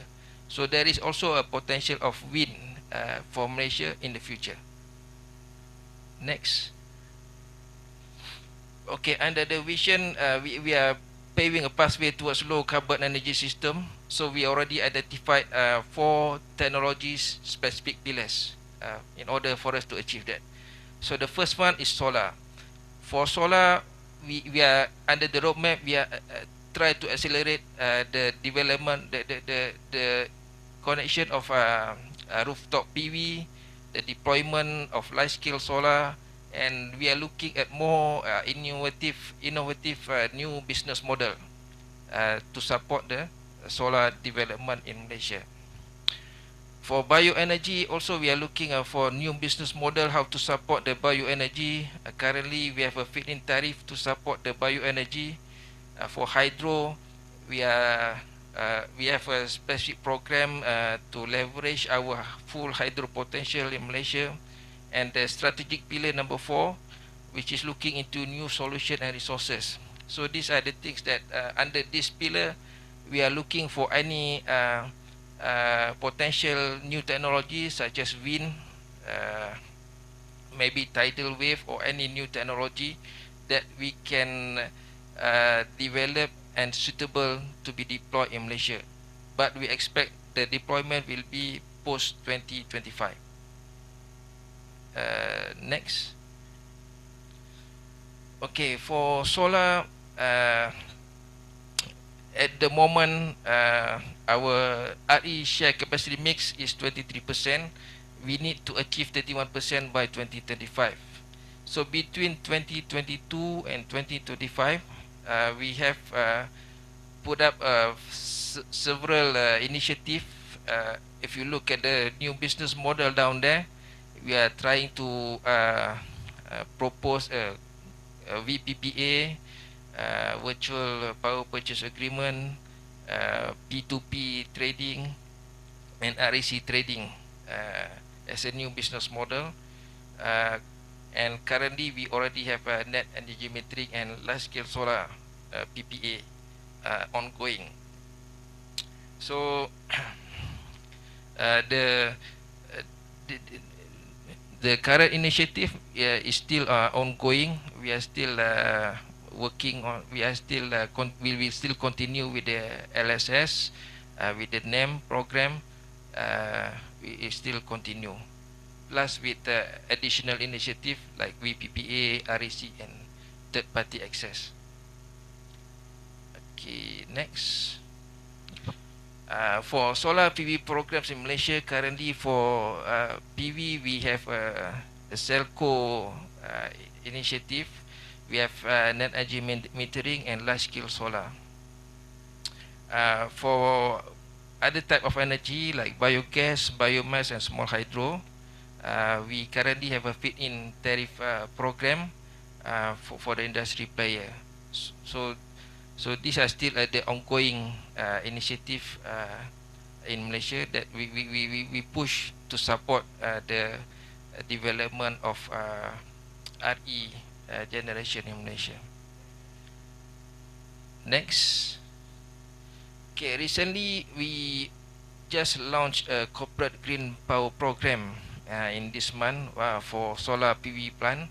So there is also a potential of wind for Malaysia in the future. Next. Okay, under the vision, we are paving a pathway towards low carbon energy system. So we already identified 4 technologies specific pillars in order for us to achieve that. So the first one is solar. For solar, we are under the roadmap. We are try to accelerate the development, the connection of rooftop PV, the deployment of large scale solar, and we are looking at more innovative new business model to support the solar development in Malaysia. For bioenergy, also we are looking for new business model, how to support the bioenergy. Currently, we have a feed-in tariff to support the bioenergy. For hydro, we have a specific program to leverage our full hydro potential in Malaysia. And the strategic pillar number 4, which is looking into new solution and resources. So these are the things that under this pillar, we are looking for any potential new technologies such as wind, maybe tidal wave, or any new technology that we can develop and suitable to be deployed in Malaysia. But we expect the deployment will be post 2025. Next. Okay, for solar, at the moment, our RE share capacity mix is 23%. We need to achieve 31% by 2025. So between 2022 and 2025, we have put up several initiatives. If you look at the new business model down there, we are trying to propose a VPPA, virtual power purchase agreement, P2P trading, and REC trading as a new business model. And currently, we already have a net energy metering and large-scale solar PPA ongoing. So the current initiative is still ongoing. We are still working on. We are still we will still continue with the LSS, with the NEM program. We still continue. Plus with additional initiative like VPPA, REC, and third-party access. Okay, next. For solar PV programs in Malaysia, currently for PV, we have a Selco initiative. We have net energy metering and large-scale solar. For other type of energy like biogas, biomass, and small hydro, we currently have a feed-in tariff program for the industry player. So these are still the ongoing initiative in Malaysia that we push to support the development of RE generation in Malaysia. Next. Okay, recently we just launched a corporate green power program in this month for solar PV plant.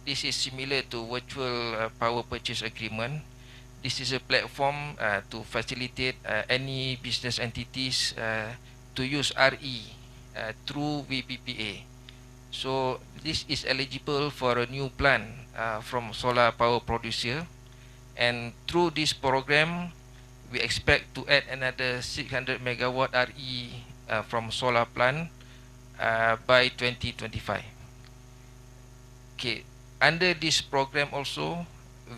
This is similar to virtual power purchase agreement. This is a platform to facilitate any business entities to use RE through VPPA. So this is eligible for a new plant from solar power producer, and through this program, we expect to add another 600 megawatt RE from solar plant by 2025. Okay, under this program also,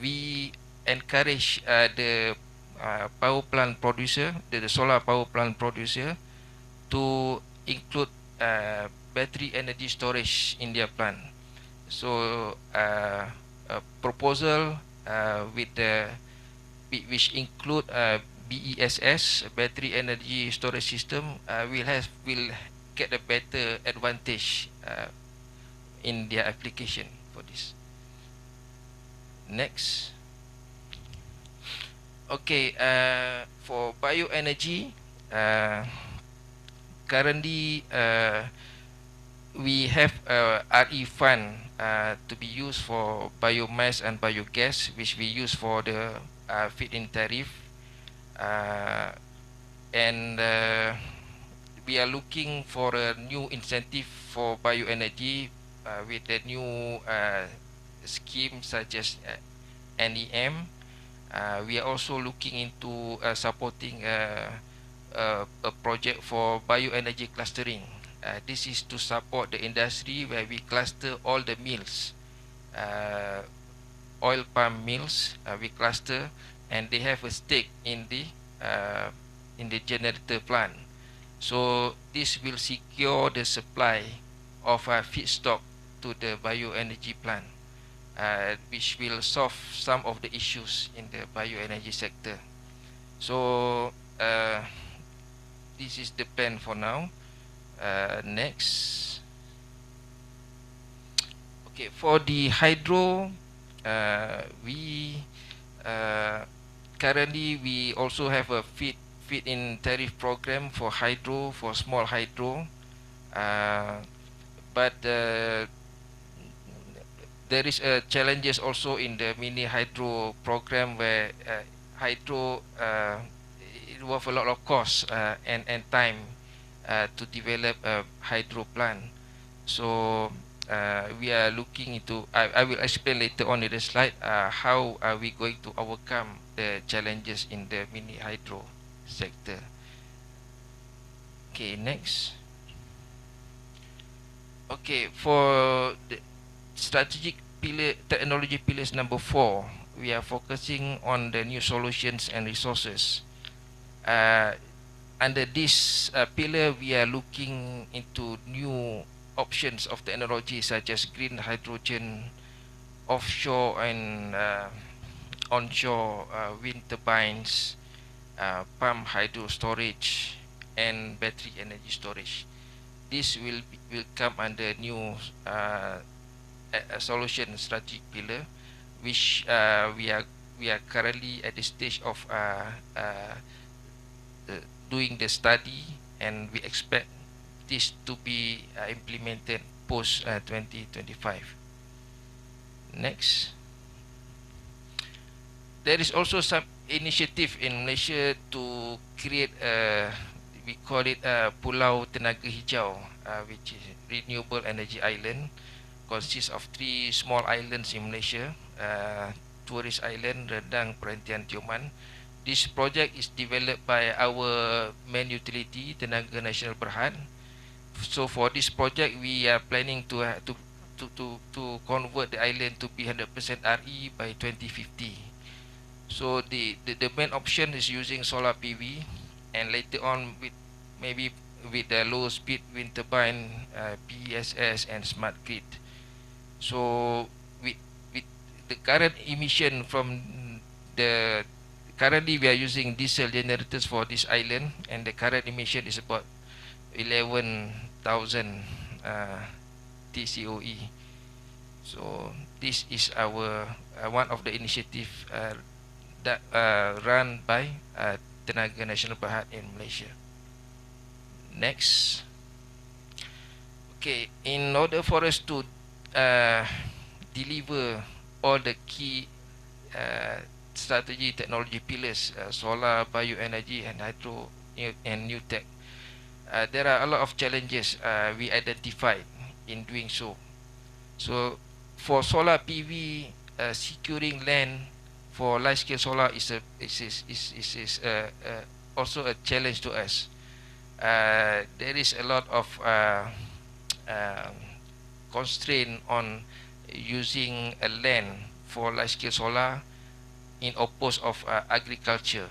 we encourage the power plant producer, the solar power plant producer, to include battery energy storage in their plant. So a proposal with which include BESS, battery energy storage system, will get a better advantage in their application for this. Next. Okay, for bioenergy, currently we have a RE fund to be used for biomass and biogas, which we use for the feed-in tariff, and we are looking for a new incentive for bioenergy with the new scheme such as NEM. We are also looking into supporting a project for bioenergy clustering. This is to support the industry where we cluster all the mills, oil palm mills. We cluster, and they have a stake in the generator plant. So this will secure the supply of feedstock to the bioenergy plant, which will solve some of the issues in the bioenergy sector. So this is the plan for now. Next. Okay, for the hydro, we currently we also have a feed-in tariff program for hydro, for small hydro, but there is challenges also in the mini hydro program where hydro it involves a lot of cost and time to develop a hydro plant. So we are looking into, I will explain later on in the slide how are we going to overcome the challenges in the mini hydro sector. Okay, next. Okay, for the strategic pillar, technology pillars number 4, we are focusing on the new solutions and resources. Under this pillar, we are looking into new options of technology such as green hydrogen, offshore and onshore wind turbines, pump hydro storage, and battery energy storage. This will come under new solution strategic pillar, which we are currently at the stage of doing the study, and we expect this to be implemented post 2025. Next. There is also some initiative in Malaysia to create we call it Pulau Tenaga Hijau, which is Renewable Energy Island, consists of 3 small islands in Malaysia, Tourist Island, Redang, Perhentian Tioman. This project is developed by our main utility, Tenaga Nasional Berhad. So for this project, we are planning to convert the island to be 100% RE by 2050. So the main option is using solar PV, and later on with maybe with the low speed wind turbine, BESS and smart grid. So with the current emission from the currently we are using diesel generators for this island, and the current emission is about 11,000 TCOE. So this is our one of the initiative that run by Tenaga Nasional Berhad in Malaysia. Next. Okay, in order for us to deliver all the key strategy technology pillars, solar, bioenergy and hydro and new tech, there are a lot of challenges we identified in doing so. So for solar PV, securing land for large scale solar is also a challenge to us. There is a lot of constraint on using a land for large scale solar in opposed of agriculture.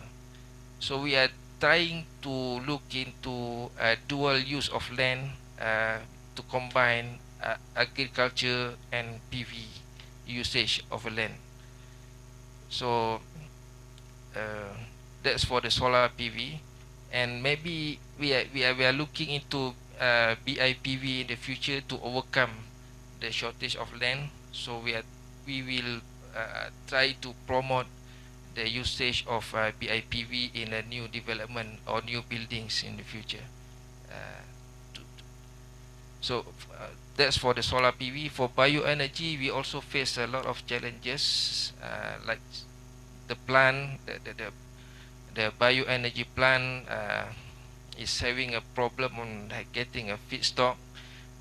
So we are trying to look into dual use of land to combine agriculture and PV usage of a land. So that's for the solar PV, and maybe we are looking into BIPV in the future to overcome the shortage of land. So we will try to promote the usage of BIPV in a new development or new buildings in the future. So that's for the solar PV. For bioenergy, we also face a lot of challenges, like the plant, the bioenergy plant is having a problem on getting a feedstock,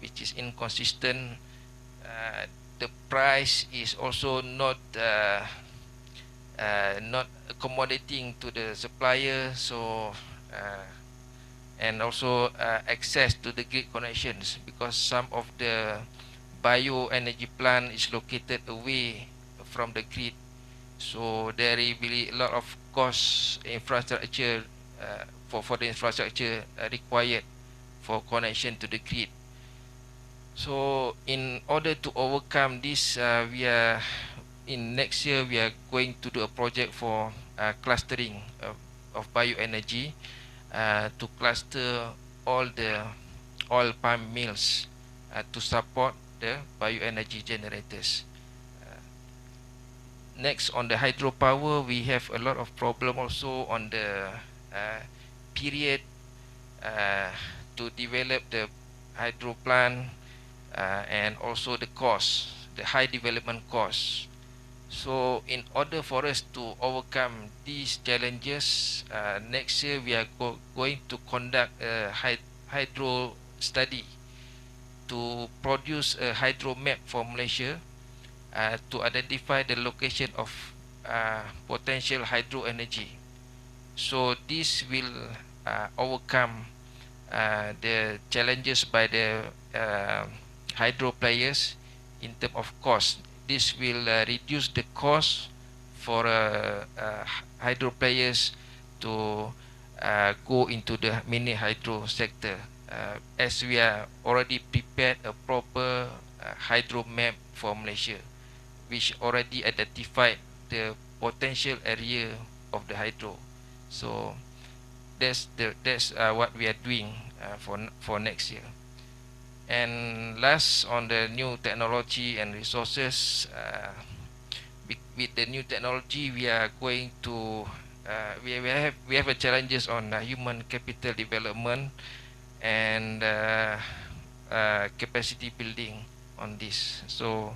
which is inconsistent. The price is also not accommodating to the supplier, so and also access to the grid connections, because some of the bioenergy plant is located away from the grid. So there will be a lot of cost infrastructure for the infrastructure required for connection to the grid. So in order to overcome this, in next year we are going to do a project for clustering of bioenergy to cluster all the oil palm mills to support the bioenergy generators. Next, on the hydropower, we have a lot of problem also on the period to develop the hydro plant and also the cost, the high development cost. So in order for us to overcome these challenges, next year we are going to conduct a hydro study to produce a hydro map for Malaysia to identify the location of potential hydro energy. So this will overcome the challenges by the hydro players in terms of cost. This will reduce the cost for hydro players to go into the mini hydro sector, as we are already prepared a proper hydro map for Malaysia, which already identified the potential area of the hydro. So that's what we are doing for next year. And last, on the new technology and resources, with the new technology we are going to we have a challenges on human capital development and capacity building on this. So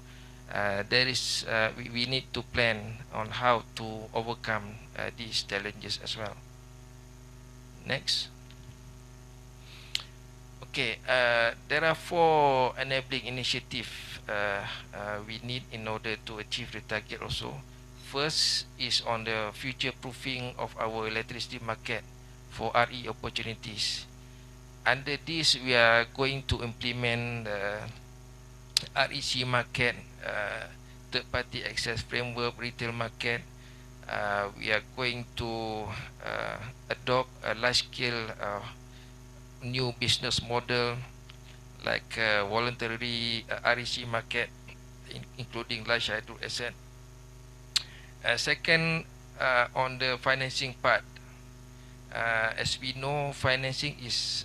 there is we need to plan on how to overcome these challenges as well. Next. Okay, there are 4 enabling initiatives we need in order to achieve the target also. First is on the future proofing of our electricity market for RE opportunities. Under this, we are going to implement the REC market, third-party access framework, retail market. We are going to adopt a large-scale new business model like voluntary REC market, including large hydro asset. Second, on the financing part, as we know, financing is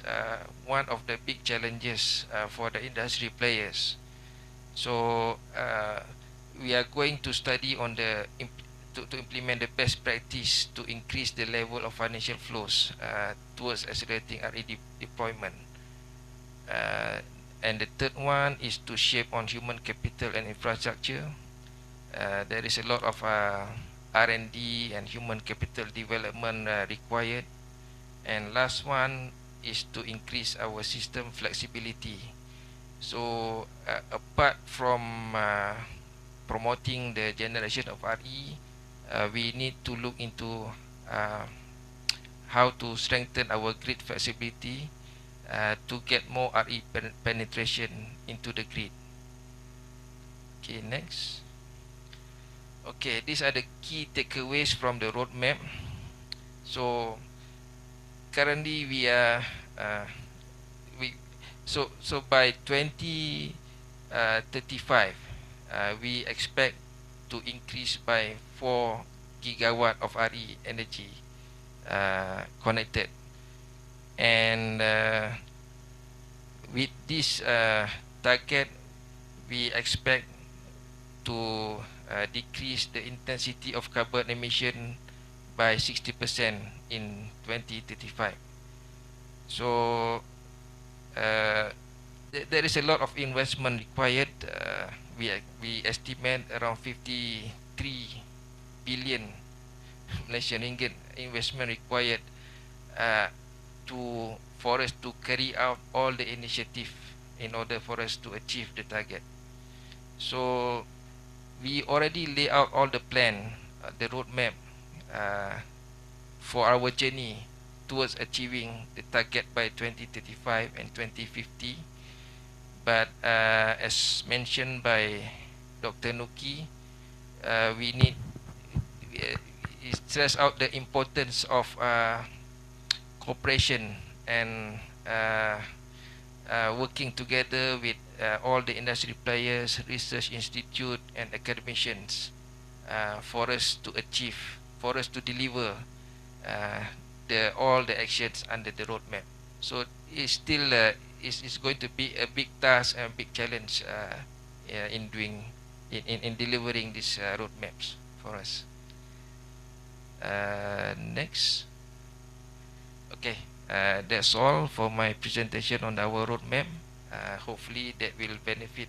one of the big challenges for the industry players. So we are going to study on the to implement the best practice to increase the level of financial flows towards accelerating RE deployment. And the third one is to shape on human capital and infrastructure. There is a lot of R&D and human capital development required. And last one is to increase our system flexibility. So apart from promoting the generation of RE, we need to look into how to strengthen our grid flexibility to get more RE penetration into the grid. Okay, next. Okay, these are the key takeaways from the roadmap. So currently we are so by 2035 we expect to increase by 4 gigawatt of RE energy connected, and with this target we expect to decrease the intensity of carbon emission by 60% in 2035. So there is a lot of investment required. We estimate around 53 billion Malaysian ringgit investment required for us to carry out all the initiative in order for us to achieve the target. So we already lay out all the plan, the roadmap for our journey towards achieving the target by 2035 and 2050. But as mentioned by Dr. Nuki, we need stress out the importance of cooperation and working together with all the industry players, research institute and academicians for us to achieve, for us to deliver all the actions under the roadmap. So it's still it's going to be a big task and big challenge in delivering these roadmaps for us. Next. Okay, that's all for my presentation on our roadmap. Hopefully that will benefit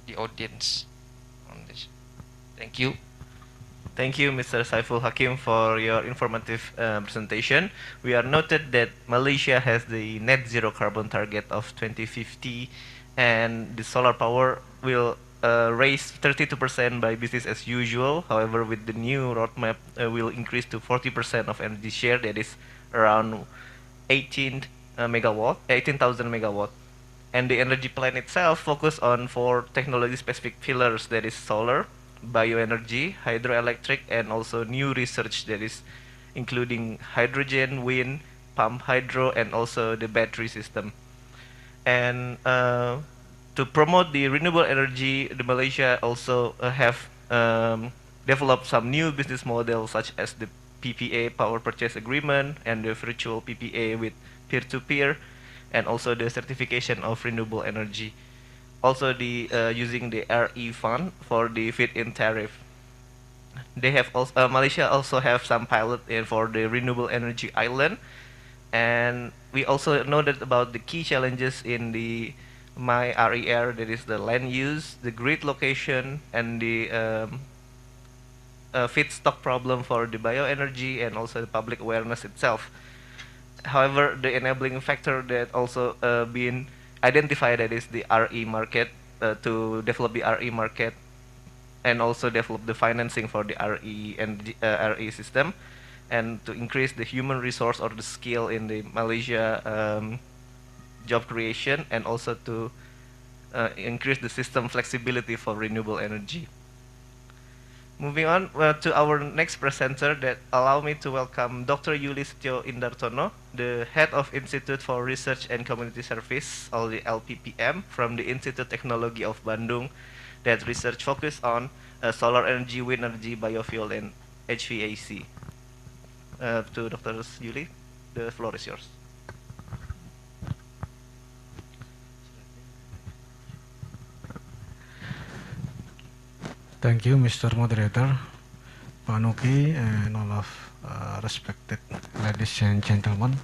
the audience on this. Thank you. Thank you, Mr. Saiful Hakim, for your informative presentation. We are noted that Malaysia has the net zero carbon target of 2050, and the solar power will raise 32% by business as usual. However, with the new roadmap, will increase to 40% of energy share, that is around 18,000 megawatt. And the energy plan itself focus on 4 technology-specific pillars, that is solar, bioenergy, hydroelectric, and also new research that is including hydrogen, wind, pump hydro, and also the battery system. And to promote the renewable energy, the Malaysia also have developed some new business models such as the PPA, power purchase agreement, and the virtual PPA with peer-to-peer, and also the certification of renewable energy. Also the using the RE fund for the feed-in tariff. They have also Malaysia also have some pilot for the renewable energy island, and we also know that about the key challenges in the MyRER, that is the land use, the grid location, and the feedstock problem for the bioenergy, and also the public awareness itself. However, the enabling factor that also been identified, that is the RE market, to develop the RE market and also develop the financing for the RE and RE system, and to increase the human resource or the skill in the Malaysia job creation, and also to increase the system flexibility for renewable energy. Moving on to our next presenter, that allow me to welcome Dr. Yuli Setio Indartono, the Head of Institute for Research and Community Service, or the LPPM, from the Institut Teknologi of Bandung, that research focus on solar energy, wind energy, biofuel, and HVAC. To Dr. Yuli, the floor is yours. Thank you, Mr. Moderator, Pak Nuki, and all of respected ladies and gentlemen.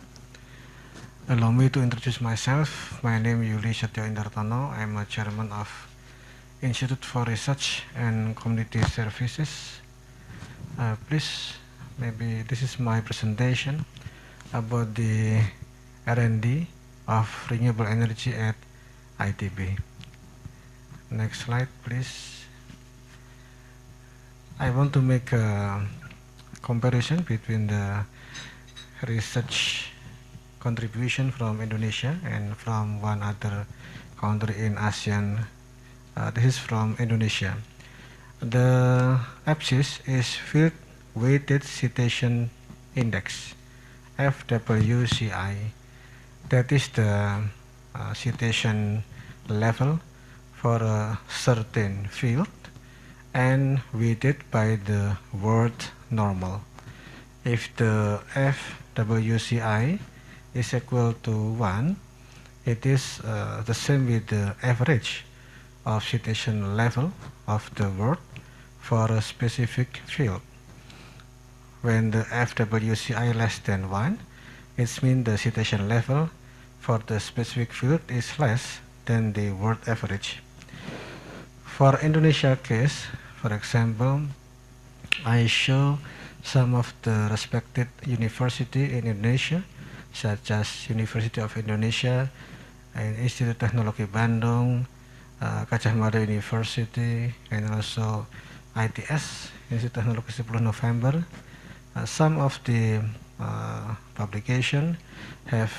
Allow me to introduce myself. My name is Yuli Setio Indartono. I'm a chairman of Institute for Research and Community Services. Please, maybe this is my presentation about the R&D of renewable energy at ITB. Next slide, please. I want to make a comparison between the research contribution from Indonesia and from one other country in ASEAN. This is from Indonesia. The axis is Field Weighted Citation Index, FWCI. That is the citation level for a certain field, and weighted by the world normal. If the FWCI is equal to 1, it is the same with the average of citation level of the world for a specific field. When the FWCI less than 1, it means the citation level for the specific field is less than the world average. For Indonesia case, for example, I show some of the respected university in Indonesia, such as University of Indonesia and Institut Teknologi Bandung, Gajah Mada University, and also ITS, Institut Teknologi 10 November. Some of the publication have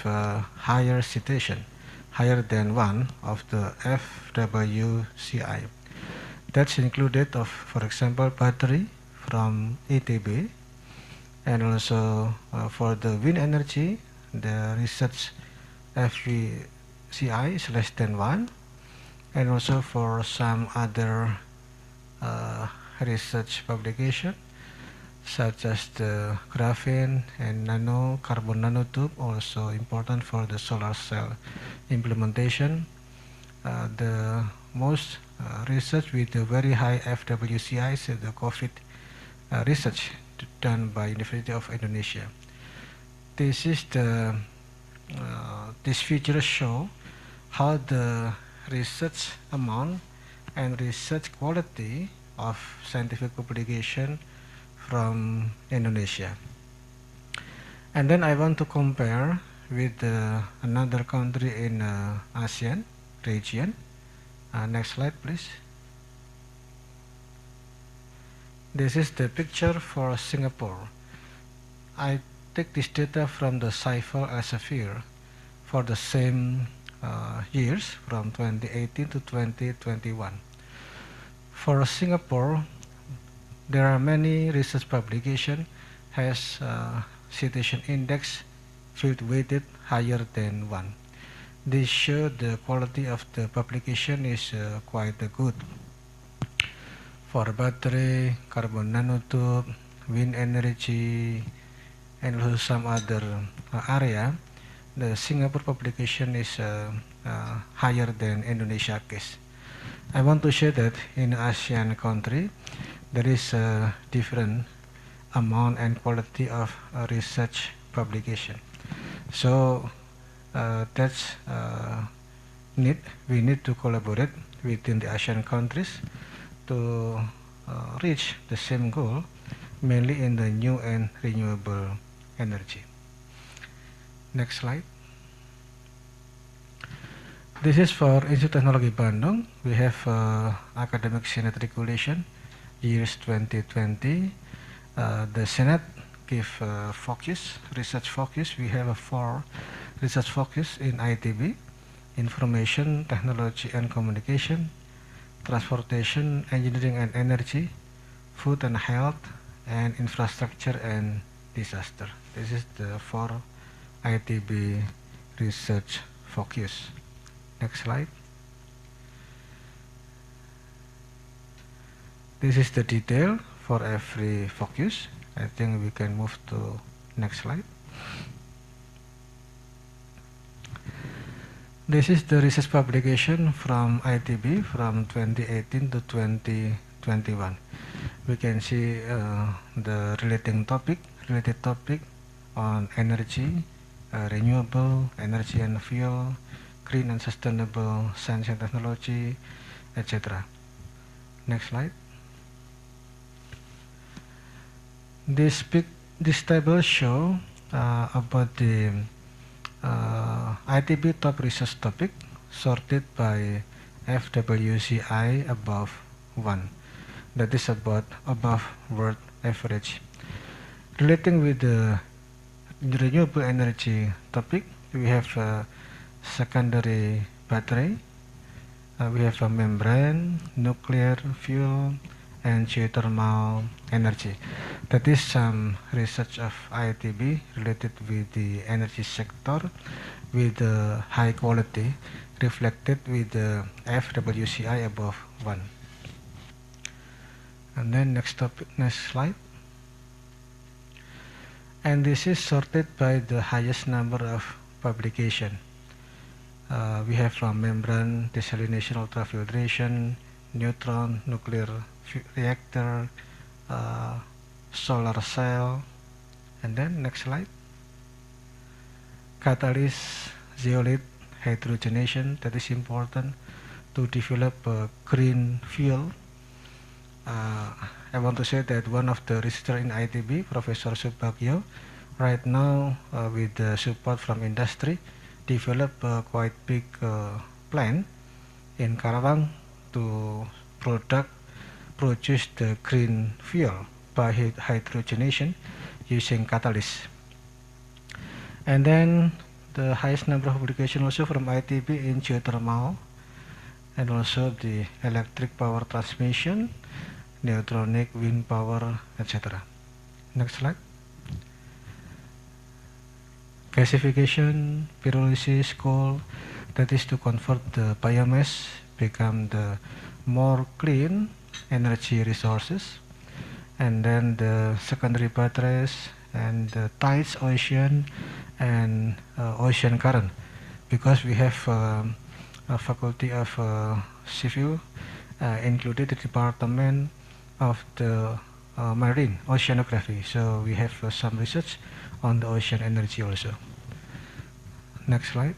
higher citation, higher than 1 of the FWCI. That's included of, for example, battery from ITB, and also for the wind energy, the research FVCI is less than 1, and also for some other research publication such as the graphene and carbon nanotube, also important for the solar cell implementation. The most research with a very high FWCI is the COVID research done by University of Indonesia. This is the these features show how the research amount and research quality of scientific publication from Indonesia. And then I want to compare with another country in ASEAN region. Next slide, please. This is the picture for Singapore. I take this data from the CIFEL Elsevier for the same years from 2018 to 2021. For Singapore, there are many research publications has citation index field weighted higher than 1. This show the quality of the publication is quite good. For battery, carbon nanotube, wind energy, and also some other area, the Singapore publication is higher than Indonesia case. I want to show that in ASEAN country, there is a different amount and quality of research publication. So that's we need to collaborate within the ASEAN countries to reach the same goal, mainly in the new and renewable energy. Next slide. This is for Institut Teknologi Bandung. We have academic Senate regulation years 2020. The Senate give focus, research focus. We have 4 research focus in ITB, information, technology and communication, transportation, engineering and energy, food and health, and infrastructure and disaster. This is the 4 ITB research focus. Next slide. This is the detail for every focus. I think we can move to next slide. This is the research publication from ITB from 2018 to 2021. We can see the related topic on energy, renewable energy and fuel, green and sustainable science and technology, etc. Next slide. This table show about the ITB top research topic sorted by FWCI above 1. That is about above world average. Relating with the renewable energy topic, we have secondary battery, we have a membrane, nuclear fuel, and geothermal energy. That is some research of ITB related with the energy sector with high quality reflected with the FWCI above 1. And then next slide. And this is sorted by the highest number of publication. We have from membrane, desalination, ultrafiltration, neutron, nuclear reactor, solar cell, and then next slide. Catalyst, zeolite, hydrogenation, that is important to develop a green fuel. I want to say that one of the researchers in ITB, Professor Subagyo, right now with the support from industry, develop a quite big plant in Karawang to produce the green fuel by hydrogenation using catalyst. And then the highest number of publication also from ITB in geothermal and also the electric power transmission, neutronic, wind power, etc. Next slide. gasification, pyrolysis, coal, that is to convert the biomass, become the more clean energy resources, and then the secondary batteries and the tides, ocean, and ocean current, because we have a faculty of civil included the department of the marine oceanography, so we have some research on the ocean energy also. Next slide.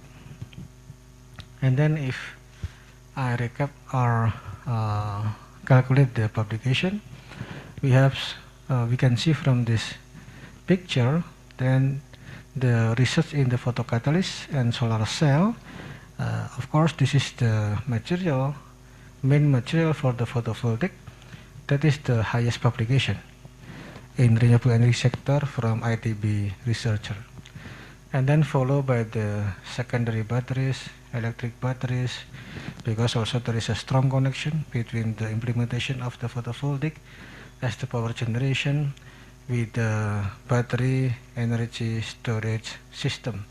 And then if I recap or calculate the publication, we have we can see from this picture then the research in the photocatalyst and solar cell. Of course, this is the material, main material for the photovoltaic. That is the highest publication in renewable energy sector from ITB researcher, and then followed by the secondary batteries, electric batteries, because also there is a strong connection between the implementation of the photovoltaic as the power generation with the battery energy storage system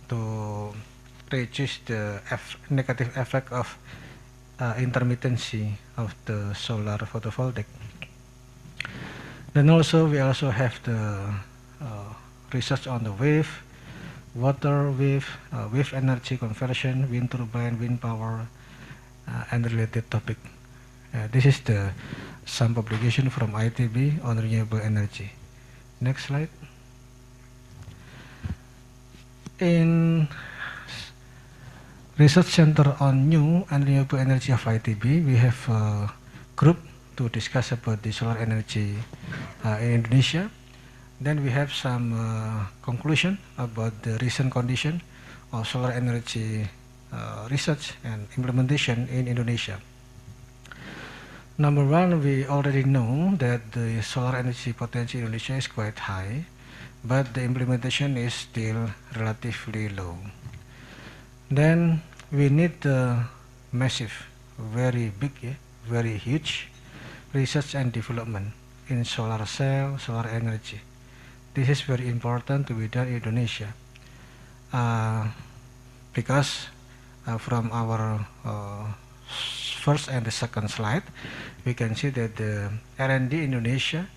to reduce the negative effect of intermittency of the solar photovoltaic. Then also we also have the research on the wave, water wave, wave energy conversion, wind turbine, wind power, and related topic. This is the some publication from ITB on renewable energy. Next slide. In Research Center on New and Renewable Energy of ITB, we have a group to discuss about the solar energy in Indonesia. Then we have some conclusion about the recent condition of solar energy research and implementation in Indonesia. Number one, we already know that the solar energy potential in Indonesia is quite high, but the implementation is still relatively low. Then we need the massive, very big, very huge research and development in solar cell, solar energy. This is very important to be done in Indonesia because from our first and the second slide, we can see that the R&D in Indonesia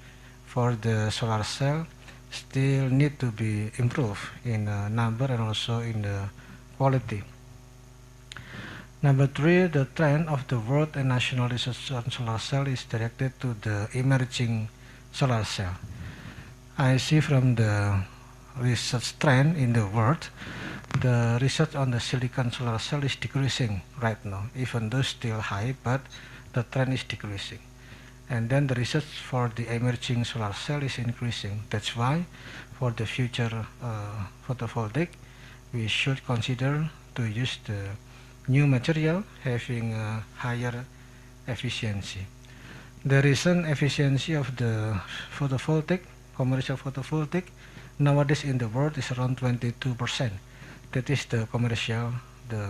for the solar cell still need to be improved in number and also in the quality. Number three, the trend of the world and national research on solar cell is directed to the emerging solar cell. I see from the research trend in the world, the research on the silicon solar cell is decreasing right now, even though still high, but the trend is decreasing. And then the research for the emerging solar cell is increasing. That's why for the future photovoltaic, we should consider to use the new material having a higher efficiency. The recent efficiency of the photovoltaic, commercial photovoltaic, nowadays in the world is around 22%. That is the commercial, the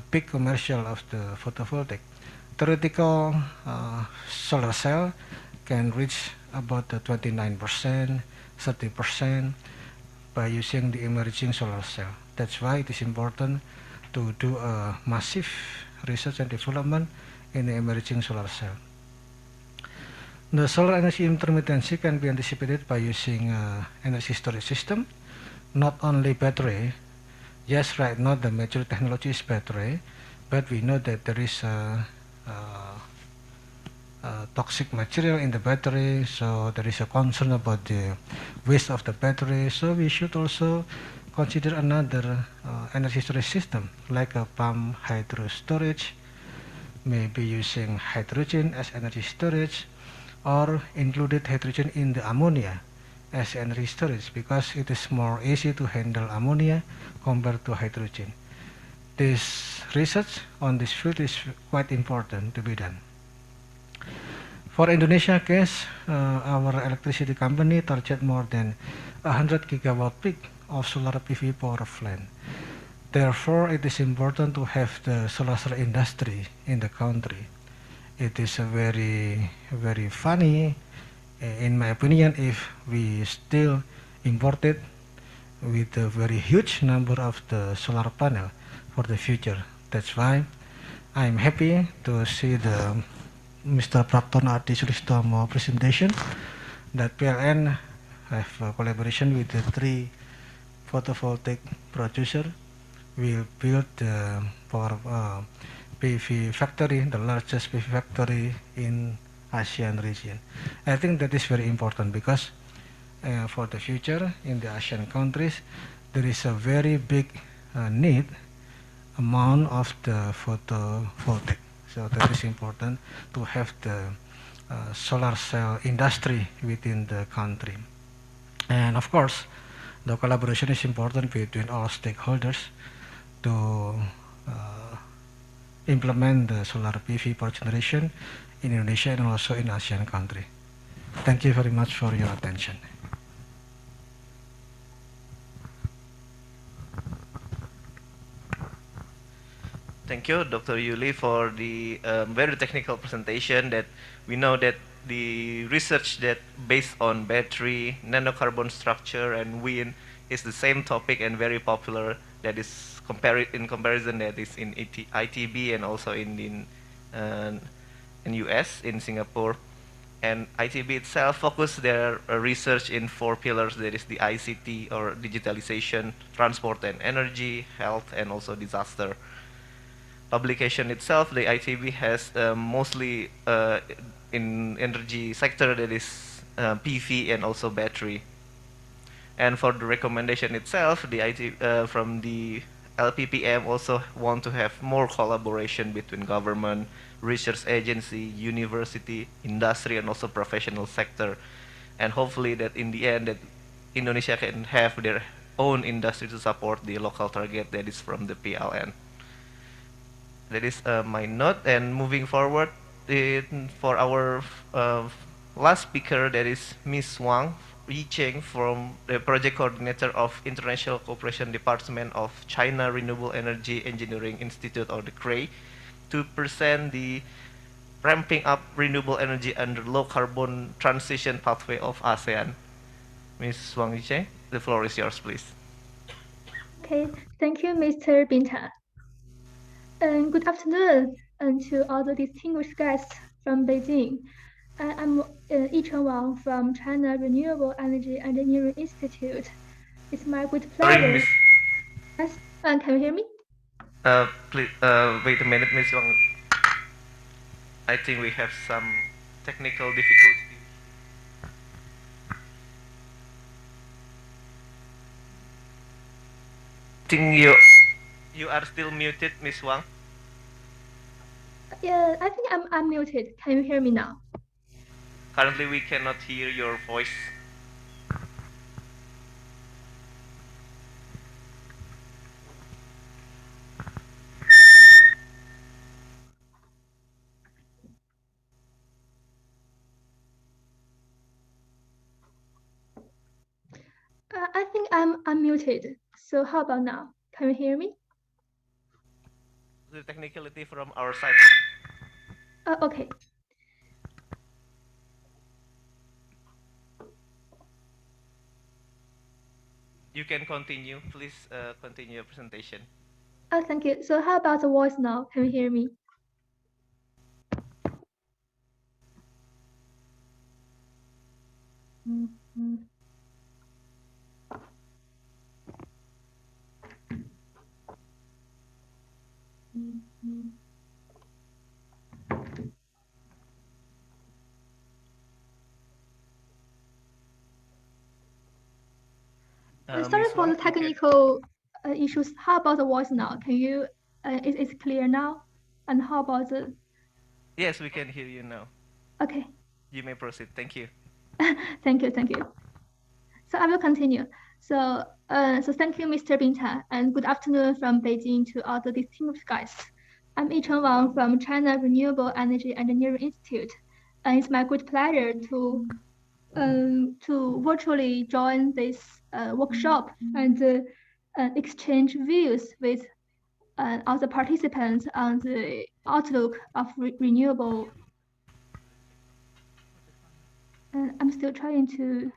peak commercial of the photovoltaic. Theoretical solar cell can reach about 29%, 30% by using the emerging solar cell. That's why it is important to do a massive research and development in the emerging solar cell. The solar energy intermittency can be anticipated by using energy storage system, not only battery. Yes, right now the major technology is battery, but we know that there is toxic material in the battery, so there is a concern about the waste of the battery. So we should also consider another energy storage system like a pump hydro storage, maybe using hydrogen as energy storage, or included hydrogen in the ammonia as energy storage, because it is more easy to handle ammonia compared to hydrogen. This research on this field is quite important to be done. For Indonesia case, our electricity company target more than 100 gigawatt peak of solar PV power plant. Therefore, it is important to have the solar cell industry in the country. It is a very, very funny, in my opinion, if we still imported with a very huge number of the solar panel for the future. That's why I'm happy to see the Mr. Prapton Adi Sulistomo presentation that PLN have a collaboration with the three photovoltaic producer will build the power PV factory, the largest PV factory in ASEAN region. I think that is very important because for the future in the ASEAN countries, there is a very big need amount of the photovoltaic. So that is important to have the solar cell industry within the country. And of course, the collaboration is important between all stakeholders to uh, implement the solar PV power generation in Indonesia and also in ASEAN country. Thank you very much for your attention. Thank you, Dr. Yuli, for the very technical presentation. That we know that the research that based on battery, nanocarbon structure, and wind is the same topic and very popular. That is in comparison that is in ITB and also in US, in Singapore. And ITB itself focused their research in four pillars. That is the ICT, or digitalization, transport and energy, health, and also disaster. Publication itself, the ITB has mostly in energy sector, that is PV and also battery. And for the recommendation itself, the from the LPPM also want to have more collaboration between government, research agency, university, industry, and also professional sector. And hopefully that in the end that Indonesia can have their own industry to support the local target that is from the PLN. That is my note. And moving forward, for our last speaker, that is Ms. Wang Yicheng, from the project coordinator of International Cooperation Department of China Renewable Energy Engineering Institute, or the CREEI, to present the ramping up renewable energy under low carbon transition pathway of ASEAN. Ms. Wang Yicheng, the floor is yours, please. Okay, thank you, Mr. Binta. And good afternoon to all the distinguished guests from Beijing. I'm Yicheng Wang from China Renewable Energy Engineering Institute. It's my great pleasure. Yes, can you hear me? Please wait a minute, Ms. Wang. I think we have some technical difficulty. I think you are still muted, Ms. Wang. Yeah, I think I'm muted. Can you hear me now? Currently, we cannot hear your voice. I think I'm unmuted. So how about now? Can you hear me? The technicality from our side. Okay. You can continue. Please continue your presentation. Oh, thank you. So how about the voice now? Can you hear me? Sorry for the technical issues. How about the voice now? Can you? Is it clear now? And how about the? Yes, we can hear you now. Okay. You may proceed. Thank you. Thank you. Thank you. So I will continue. So thank you, Mr. Binta, and good afternoon from Beijing to all the distinguished guests. I'm Yicheng Wang from China Renewable Energy Engineering Institute, and it's my great pleasure to virtually join this workshop and exchange views with other participants on the outlook of renewable. I'm still trying to.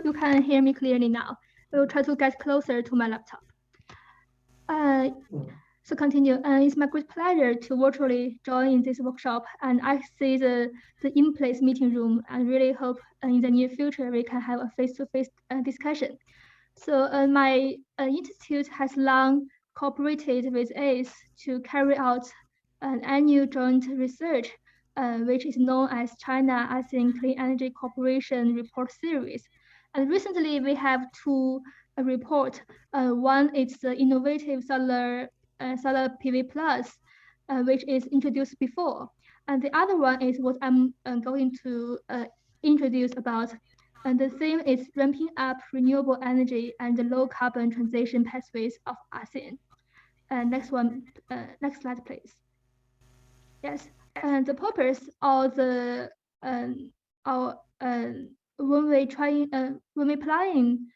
you can hear me clearly now. I will try to get closer to my laptop. So continue. It's my great pleasure to virtually join this workshop, and I see the in-place meeting room, and really hope in the near future we can have a face-to-face discussion. So my institute has long cooperated with ACE to carry out an annual joint research, which is known as China ASEAN Clean Energy Cooperation Report Series. And recently we have two reports. One is the innovative solar PV Plus, which is introduced before. And the other one is what I'm going to introduce about. And the theme is ramping up renewable energy and the low carbon transition pathways of ASEAN. Next slide, please. Yes, and the purpose of the when we applying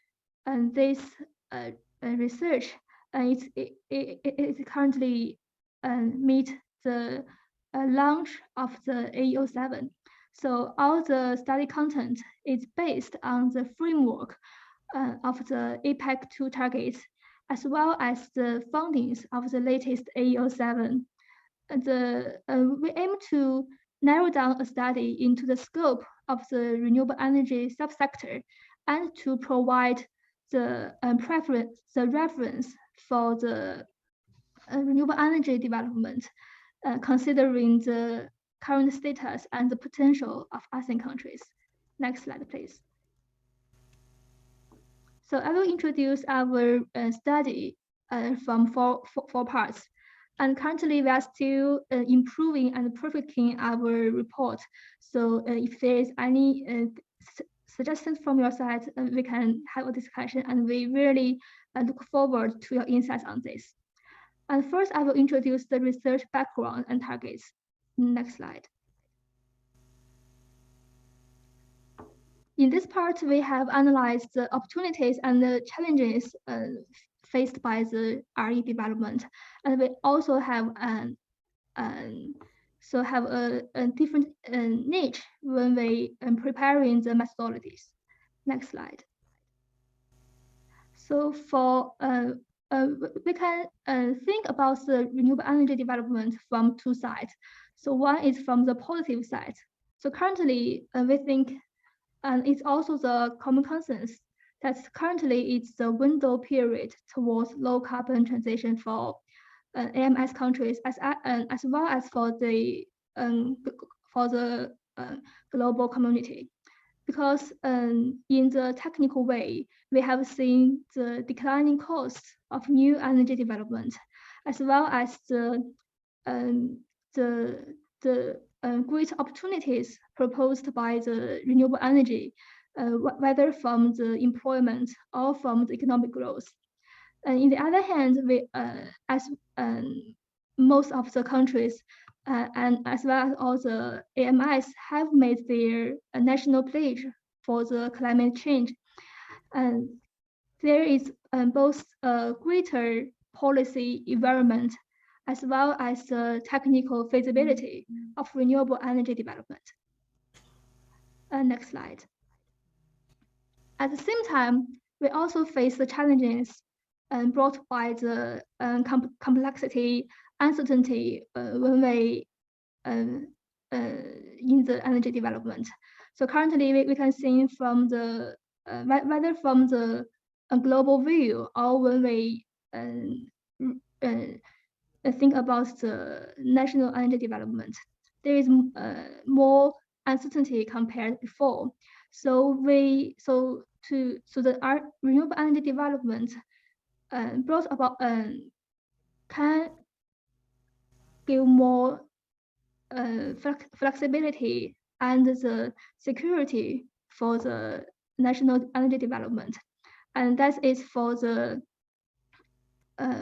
this research, it currently meet the launch of the AO7. So all the study content is based on the framework of the APAEC 2 targets, as well as the findings of the latest AO7. We aim to narrow down a study into the scope of the renewable energy subsector and to provide the reference for the renewable energy development, considering the current status and the potential of ASEAN countries. Next slide, please. So I will introduce our study from four parts. And currently we are still improving and perfecting our report. So if there is any suggestions from your side, we can have a discussion, and we really look forward to your insights on this. And first, I will introduce the research background and targets. Next slide. In this part, we have analyzed the opportunities and the challenges faced by the RE development, and we also have a different niche when we preparing the methodologies. Next slide. So for we can think about the renewable energy development from two sides. So one is from the positive side. So currently we think, and it's also the common consensus, that currently it's the window period towards low carbon transition for AMS countries, as well as for the global community. Because in the technical way, we have seen the declining costs of new energy development, as well as the great opportunities proposed by the renewable energy, whether from the employment or from the economic growth. And in the other hand, we, as most of the countries and as well as all the AMIs have made their national pledge for the climate change. And there is both a greater policy environment as well as the technical feasibility of renewable energy development. Next slide. At the same time, we also face the challenges brought by the complexity, uncertainty when we in the energy development. So currently, we can see from the whether from the global view or when we think about the national energy development, there is more uncertainty compared before. So the renewable energy development brought about can give more flexibility and the security for the national energy development, and that is for the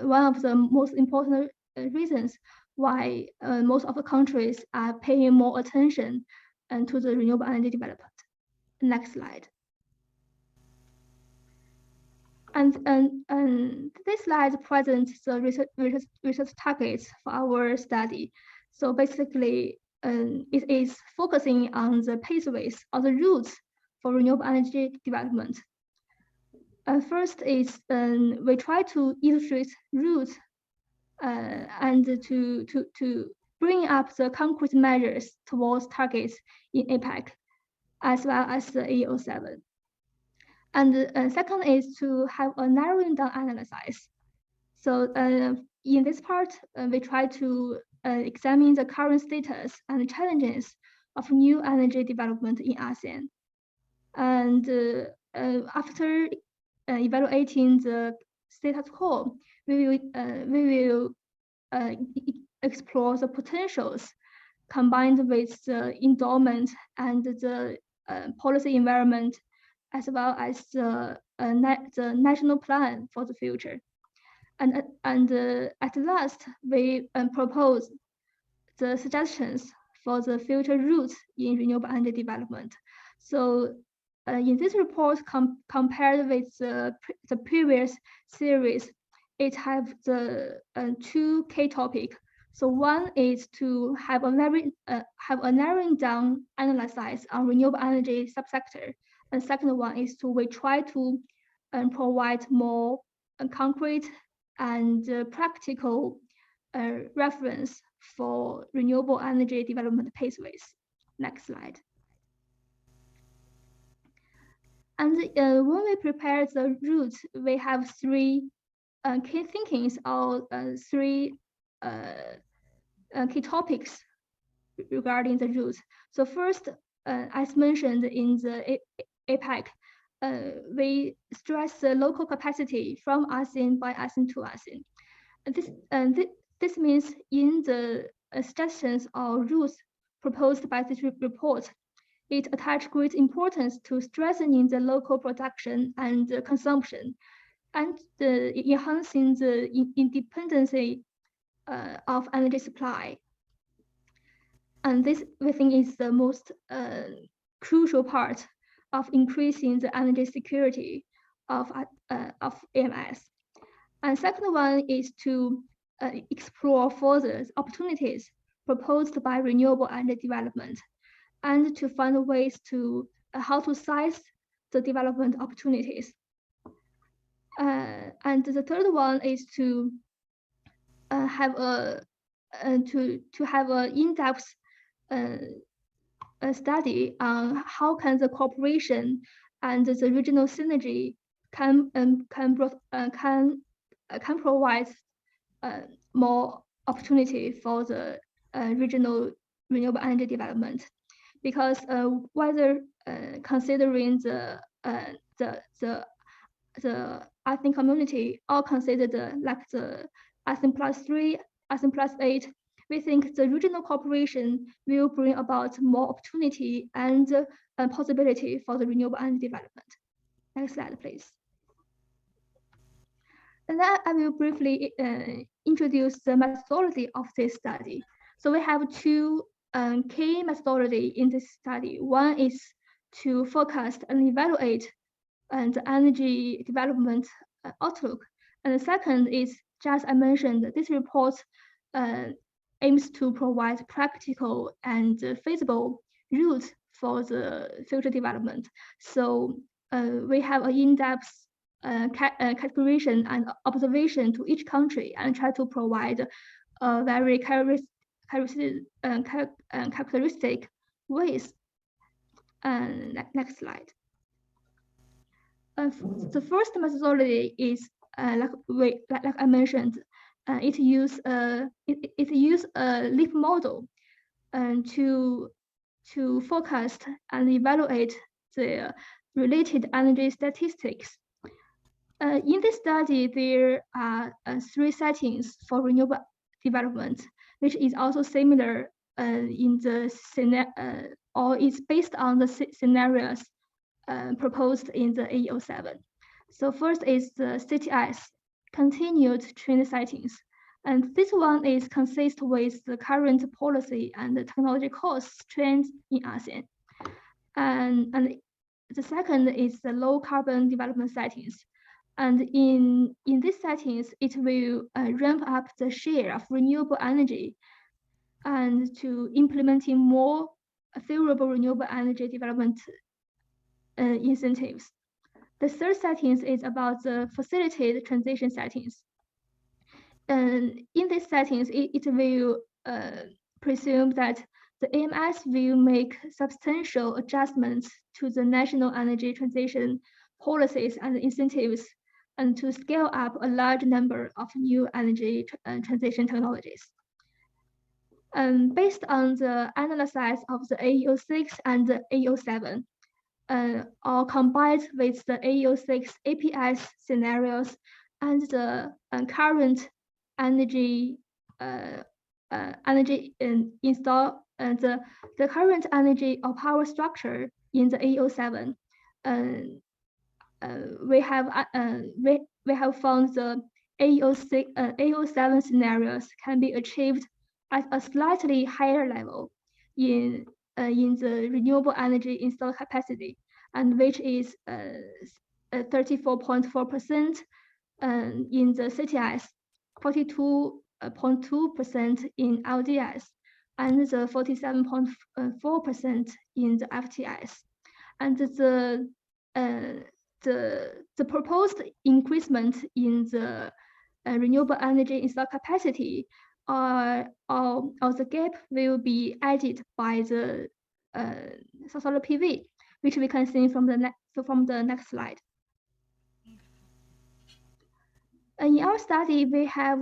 one of the most important reasons why most of the countries are paying more attention to the renewable energy development. Next slide. And this slide presents the research targets for our study. So basically, it is focusing on the pathways or the routes for renewable energy development. First is we try to illustrate routes and to bring up the concrete measures towards targets in APAEC, as well as the AO7. And second is to have a narrowing down analysis. So in this part, we try to examine the current status and challenges of new energy development in ASEAN. And after evaluating the status quo, we will explore the potentials combined with the endowment and the policy environment, as well as the national plan for the future. And at last, we propose the suggestions for the future routes in renewable energy development. So in this report, compared with the previous series, it has the two key topics. So one is to have a narrowing down analysis on renewable energy subsector, and second one is we try to provide more concrete and practical reference for renewable energy development pathways. Next slide. And when we prepare the route, we have three key thinkings or three key topics regarding the route. So first, as mentioned in the APAEC, we stress the local capacity from ASEAN by ASEAN to ASEAN. This means in the suggestions or rules proposed by this report, it attaches great importance to strengthening the local production and consumption, and enhancing the independency of energy supply. And this, we think, is the most crucial part of increasing the energy security of AMS. And second one is to explore further opportunities proposed by renewable energy development, and to find ways to how to size the development opportunities. And the third one is to have a in-depth study on how can the cooperation and the regional synergy can provide more opportunity for the regional renewable energy development, because whether considering the ASEAN community or consider like the ASEAN +3, ASEAN +8, we think the regional cooperation will bring about more opportunity and possibility for the renewable energy development. Next slide, please. And then I will briefly introduce the methodology of this study. So we have two key methodology in this study. One is to forecast and evaluate the energy development outlook. And the second is, just I mentioned, this report aims to provide practical and feasible routes for the future development. So we have an in-depth categorization and observation to each country, and try to provide very characteristic ways. Next slide. The first methodology is like I mentioned, it use a leap model to forecast and evaluate the related energy statistics. In this study, there are three settings for renewable development, which is also similar in the or is based on the scenarios proposed in the AO7. So first is the CTS, continued trend settings. And this one is consistent with the current policy and the technology cost trends in ASEAN. And the second is the low carbon development settings. And in these settings, it will ramp up the share of renewable energy and to implementing more favorable renewable energy development incentives. The third settings is about the facilitated transition settings. And in these settings, it will presume that the AMS will make substantial adjustments to the national energy transition policies and incentives, and to scale up a large number of new energy transition technologies. Based on the analysis of the AEO6 and the AEO7, or combined with the AEO6 APS scenarios and the current energy install and the current energy or power structure in the AEO7, we have found the AEO7 scenarios can be achieved at a slightly higher level in the renewable energy installed capacity, and which is 34.4% in the CTS, 42.2% in LDS, and the 47.4% in the FTS. And the proposed increasement in the renewable energy installed capacity or the gap will be added by the solar PV, which we can see from the next slide. In our study, we have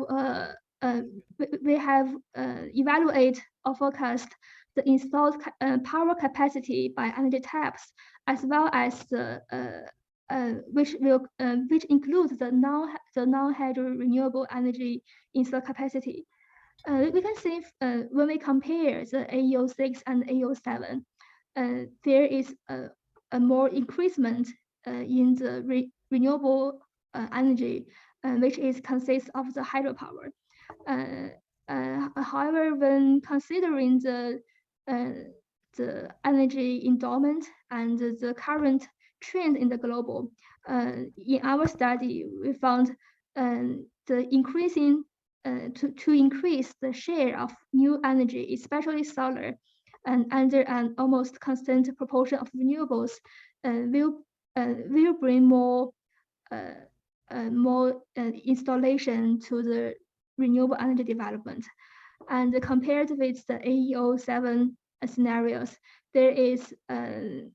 evaluate or forecast the installed power capacity by energy types, as well as the which includes the non-hydro renewable energy installed capacity. We can see when we compare the AEO6 and AEO7, there is a more increasement in the renewable energy, which consists of the hydropower. However, when considering the energy endowment and the current trend in the global, in our study, we found the increasing to increase the share of new energy, especially solar, and under an almost constant proportion of renewables, will bring more installation to the renewable energy development. And compared with the AEO7 scenarios, there is around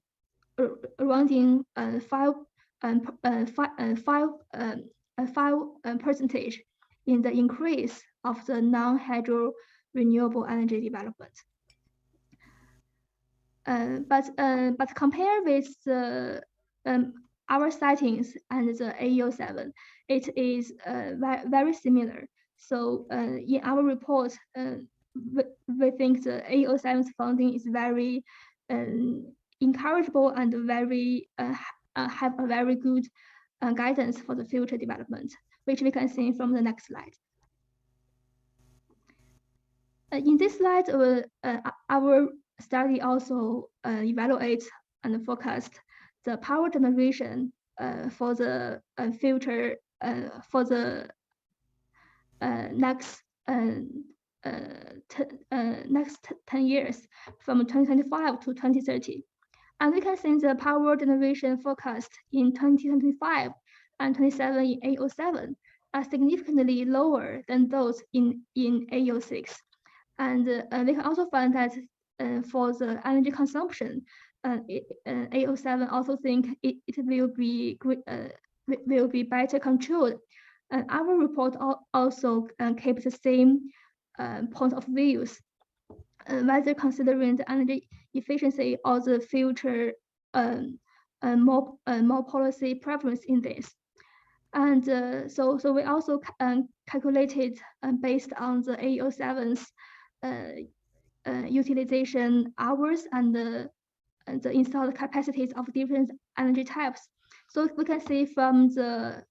5% in the increase of the non-hydro renewable energy development. But compared with the our sightings and the AEO7, it is very similar. So in our report, we think the AEO7's finding is very encourageable and very have a very good guidance for the future development, which we can see from the next slide. In this slide, our study also evaluates and forecast the power generation for the future for the next 10 years, from 2025 to 2030. And we can see the power generation forecast in 2025 and 27 in AEO7 are significantly lower than those in AEO6. And we can also find that for the energy consumption, AEO7 also think it will be better controlled. And our report also keeps the same point of views, whether considering the energy efficiency or the future more policy preference in this. And so we also calculated based on the AEO7's utilization hours and the installed capacities of different energy types. So we can see from the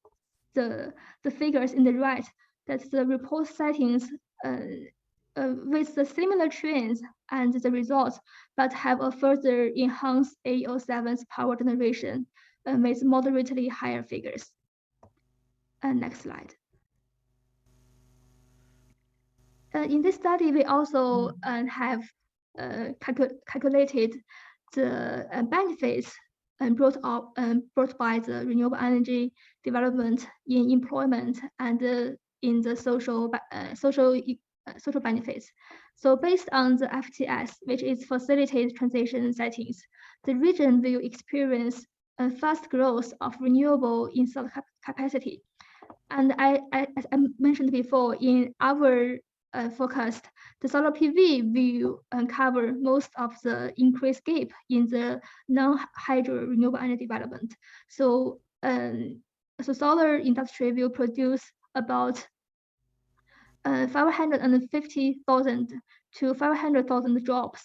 figures in the right that the report settings with the similar trends and the results, but have a further enhanced AEO7's power generation with moderately higher figures. Next slide. In this study, we also have calculated the benefits brought by the renewable energy development in employment and in the social benefits. So based on the FTS, which is facilitate transition settings, the region will experience a fast growth of renewable installed capacity. And as I mentioned before, in our forecast, the solar PV will cover most of the increased gap in the non-hydro renewable energy development. So, so solar industry will produce about 550,000 to 500,000 jobs,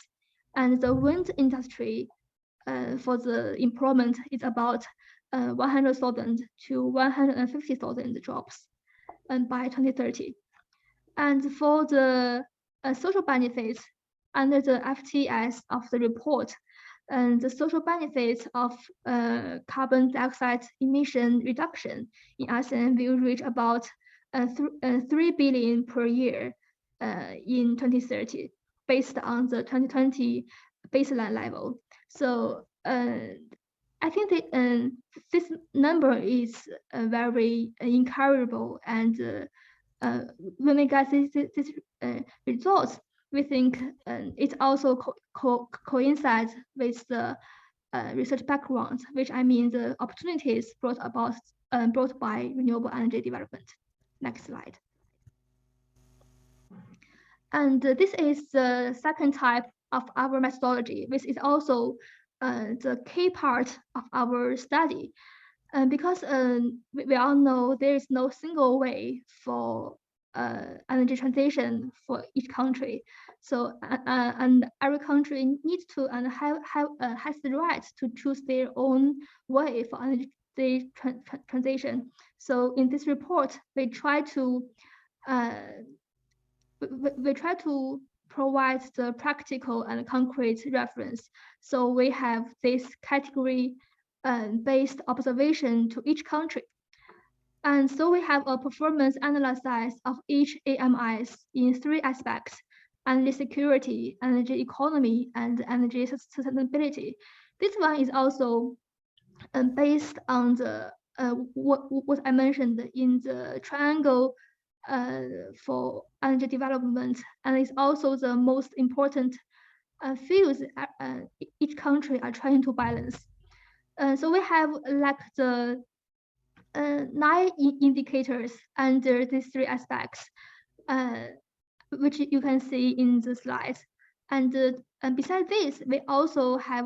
and the wind industry for the employment is about 100,000 to 150,000 jobs, and by 2030. And for the social benefits under the FTS of the report, and the social benefits of carbon dioxide emission reduction in ASEAN will reach about 3 billion per year in 2030, based on the 2020 baseline level. So I think that this number is very encouraging, and when we get these results, we think it also coincides with the research background, which I mean the opportunities brought by renewable energy development. Next slide. And this is the second type of our methodology, which is also the key part of our study. Because we all know there is no single way for energy transition for each country. So and every country needs to and has the right to choose their own way for energy transition. So in this report, we try to provide the practical and concrete reference. So we have this category based observation to each country. And so we have a performance analysis of each AMIs in 3 aspects: energy security, energy economy, and energy sustainability. This one is also based on the what I mentioned in the triangle for energy development, and it's also the most important fields each country are trying to balance. So we have like the 9 indicators under these 3 aspects, which you can see in the slides. And besides this, we also have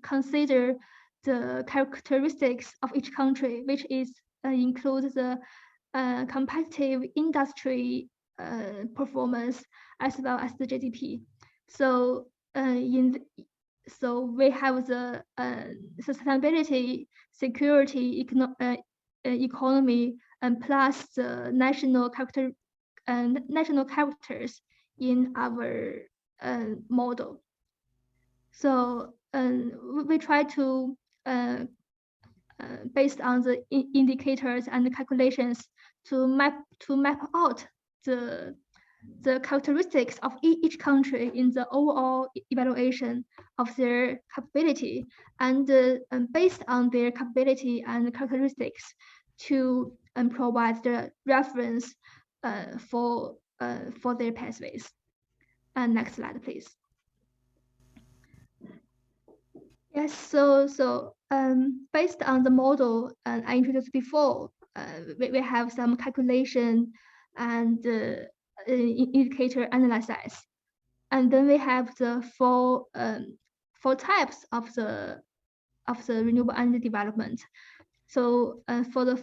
consider the characteristics of each country, which is includes the competitive industry performance as well as the GDP. So so we have the sustainability, security, economy, and plus the national characters in our model. So we try to based on the indicators and the calculations to map out the characteristics of each country in the overall evaluation of their capability, and based on their capability and characteristics to provide the reference for their pathways. And next slide, please. Yes, so based on the model I introduced before, we have some calculation and indicator analysis, and then we have the four types of the renewable energy development. So for the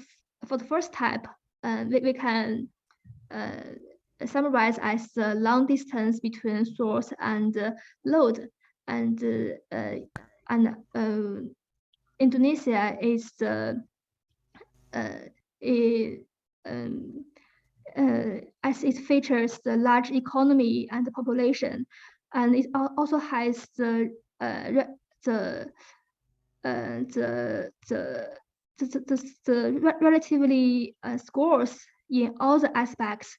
first type, we can summarize as the long distance between source and load, and Indonesia is the as it features the large economy and the population, and it also has the relatively scores in all the aspects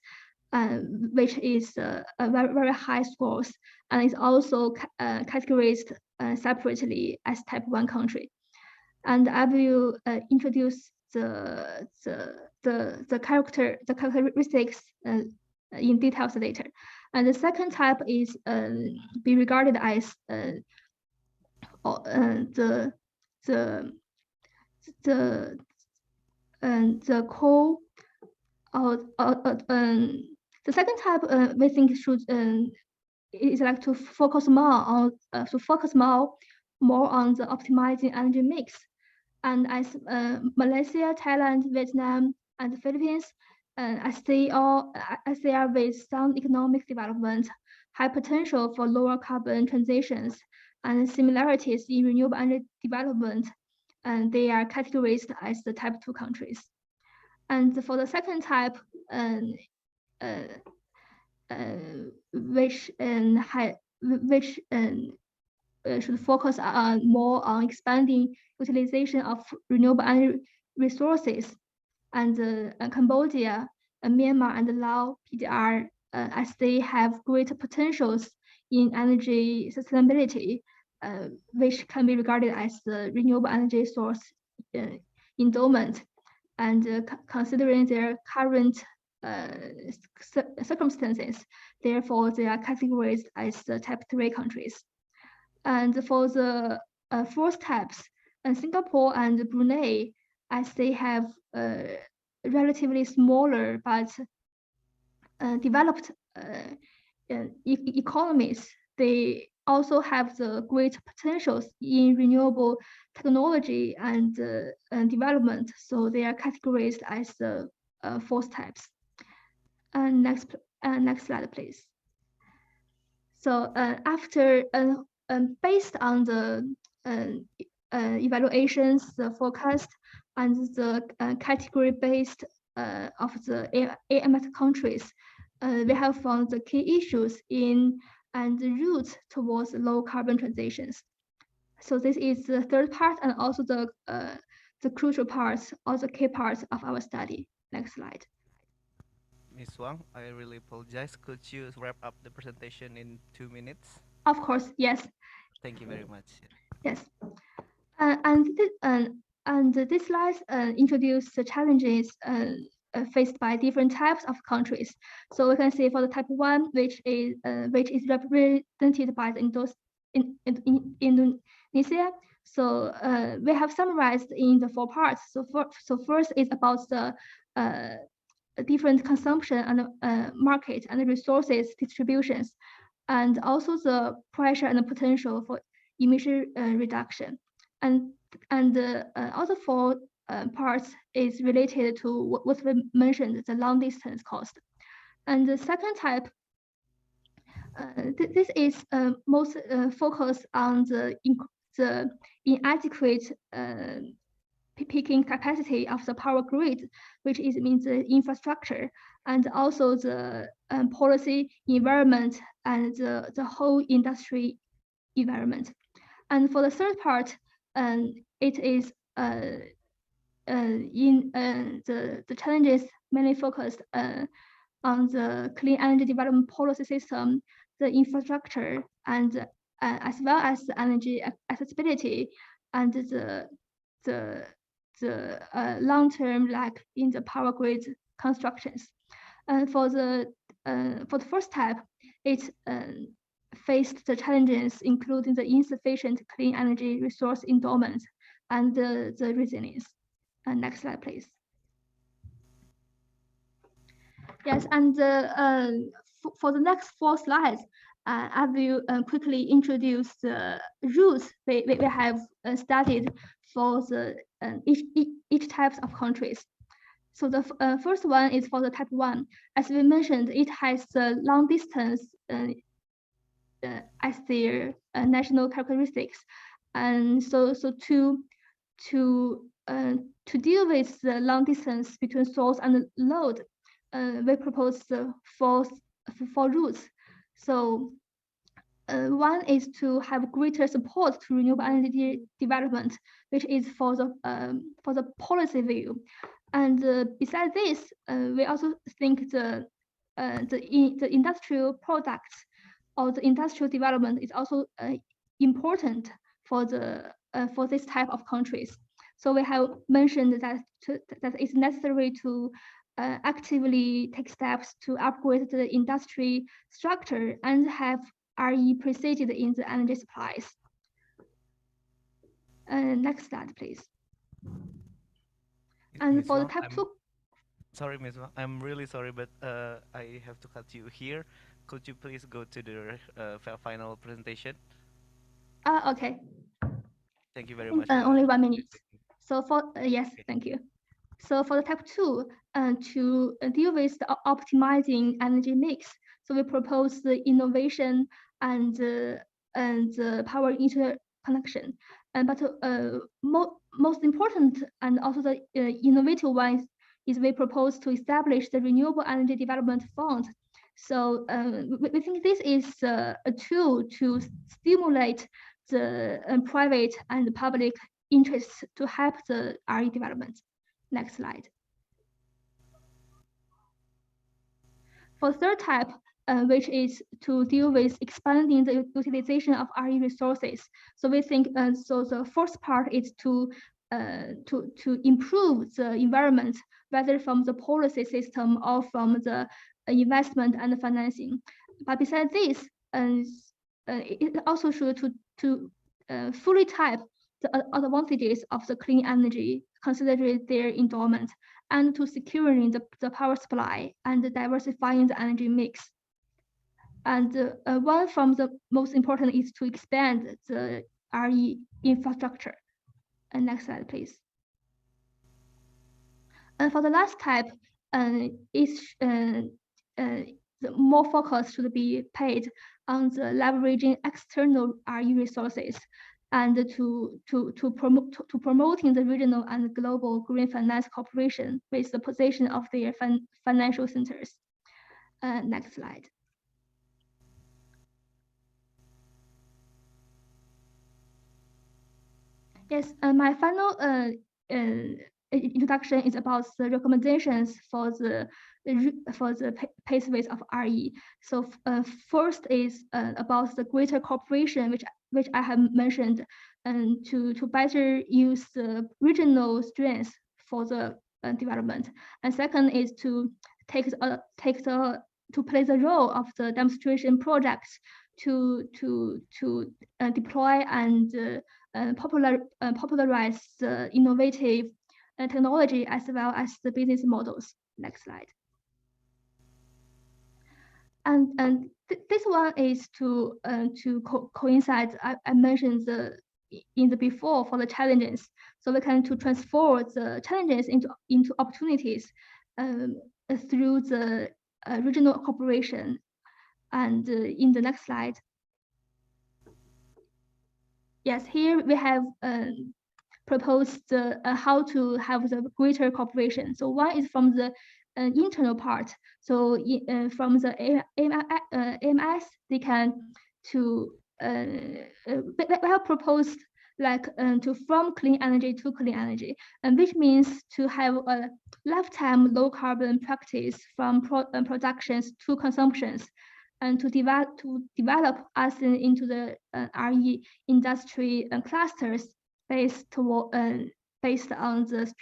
which is a very, very high scores, and is also categorized separately as type 1 country. And I will introduce the characteristics in details later. And the second type is be regarded as the second type we think should is like to focus more on the optimizing energy mix. And as Malaysia, Thailand, Vietnam, and the Philippines, as they are with sound economic development, high potential for lower carbon transitions, and similarities in renewable energy development, and they are categorized as the type 2 countries. And for the second type, which should focus more on expanding utilization of renewable energy resources, and Cambodia, Myanmar, and Laos, PDR, as they have greater potentials in energy sustainability, which can be regarded as the renewable energy source endowment. And considering their current circumstances, therefore they are categorized as the type 3 countries. And for the fourth types, Singapore and Brunei, as they have relatively smaller but developed economies, they also have the great potentials in renewable technology and development. So they are categorized as the fourth types. And next slide, please. So after based on the evaluations, the forecast, and the category-based of the AMS countries, we have found the key issues in and the routes towards low carbon transitions. So this is the third part, and also the crucial parts, or the key parts of our study. Next slide. Ms. Wang, I really apologize. Could you wrap up the presentation in 2 minutes? Of course, yes. Thank you very much. Yes. And this slide introduce the challenges faced by different types of countries. So we can see for the type 1, which is represented by the Indonesia. So we have summarized in the 4 parts. So first is about the different consumption and market and resources distributions, and also the pressure and the potential for emission reduction. And other 4 parts is related to what we mentioned, the long distance cost. And the second type, this is most focused on the inadequate peaking capacity of the power grid, which means the infrastructure, and also the policy environment and the whole industry environment. And for the third part, it is in the challenges mainly focused on the clean energy development policy system, the infrastructure, and as well as the energy accessibility, and the long-term lag in the power grid constructions. And for the first type, it faced the challenges including the insufficient clean energy resource endowment and the resilience. Next slide, please. Yes, and for the next 4 slides, I will quickly introduce the rules we have studied for the each types of countries. So the first one is for the type 1. As we mentioned, it has the long distance as their national characteristics, and so to deal with the long distance between source and load, we propose the 4 routes. So one is to have greater support to renewable energy development, which is for the policy view. And besides this, we also think the the industrial products or the industrial development is also important for this type of countries. So we have mentioned that it's necessary to actively take steps to upgrade the industry structure and have RE preceded in the energy supplies. Next slide, please. And for the type 2. Sorry, Ms. Wang, I'm really sorry, but I have to cut you here. Could you please go to the final presentation? Okay. Thank you very much. Only 1 minute. So for yes, okay. Thank you. So for the type 2, to deal with the optimizing energy mix, so we propose the innovation and power interconnection. But most important and also the innovative one is we propose to establish the Renewable Energy Development Fund. So we think this is a tool to stimulate the private and public interests to help the RE development. Next slide. For third type, which is to deal with expanding the utilization of RE resources. So we think so the first part is to improve the environment, whether from the policy system or from the investment and financing. But besides this, it also should to fully tap the advantages of the clean energy, considering their endowment, and to securing the power supply and diversifying the energy mix. And one from the most important is to expand the RE infrastructure. And next slide, please. And for the last type, the more focus should be paid on the leveraging external RE resources and to promoting the regional and global green finance cooperation with the position of their financial centers. Next slide. Yes, my final introduction is about the recommendations for the pathways of RE. So first is about the greater cooperation, which I have mentioned, and to better use the regional strengths for the development. And second is to play the role of the demonstration projects to deploy and popularize the innovative technology as well as the business models. Next slide. And this one is to coincide. I mentioned in the before for the challenges, so we can to transform the challenges into opportunities through the regional cooperation. And in the next slide. Yes, here we have proposed how to have the greater cooperation. So one is from the internal part. So from the AMS, they can we have proposed like from clean energy to clean energy, and which means to have a lifetime low carbon practice from productions to consumptions, and to develop ASEAN into the RE industry clusters based on the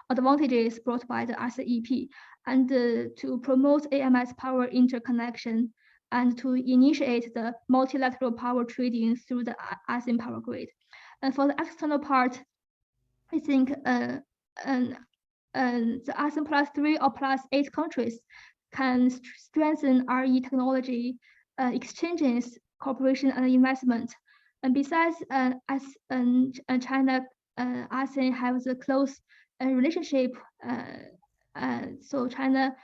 advantages brought by the RCEP, and to promote AMS power interconnection, and to initiate the multilateral power trading through the ASEAN power grid. And for the external part, I think the ASEAN +3 or +8 countries can strengthen RE technology exchanges, cooperation, and investment. And besides, as China, ASEAN have a close relationship. So China,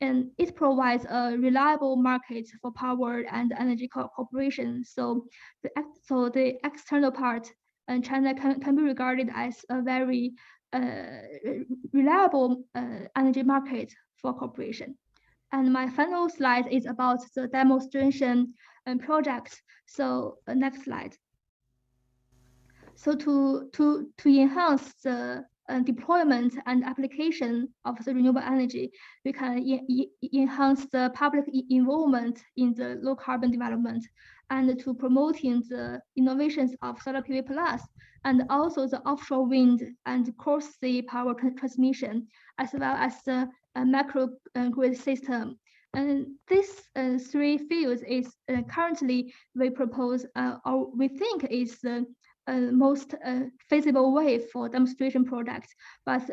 and it provides a reliable market for power and energy cooperation. So the external part, and China can be regarded as a very reliable energy market for cooperation. And my final slide is about the demonstration and projects. So next slide. So to enhance the deployment and application of the renewable energy, we can enhance the public involvement in the low carbon development and to promoting the innovations of solar PV plus and also the offshore wind and cross sea power transmission, as well as the macro grid system. And these three fields is currently we propose or we think is the most feasible way for demonstration products. But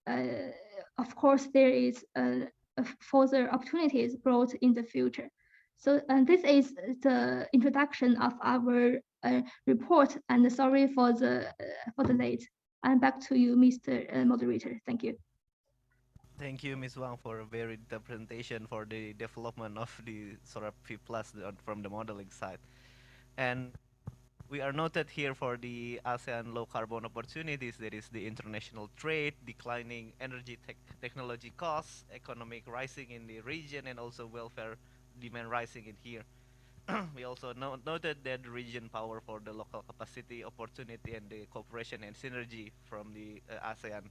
of course, there is further opportunities brought in the future. So this is the introduction of our report. And sorry for the late. And back to you, Mr. Moderator. Thank you. Thank you, Ms. Wang, for a very detailed presentation for the development of the Solar P Plus from the modeling side. And we are noted here for the ASEAN low carbon opportunities. There is the international trade, declining energy technology costs, economic rising in the region, and also welfare demand rising in here. We also noted that the region power for the local capacity, opportunity, and the cooperation and synergy from the ASEAN.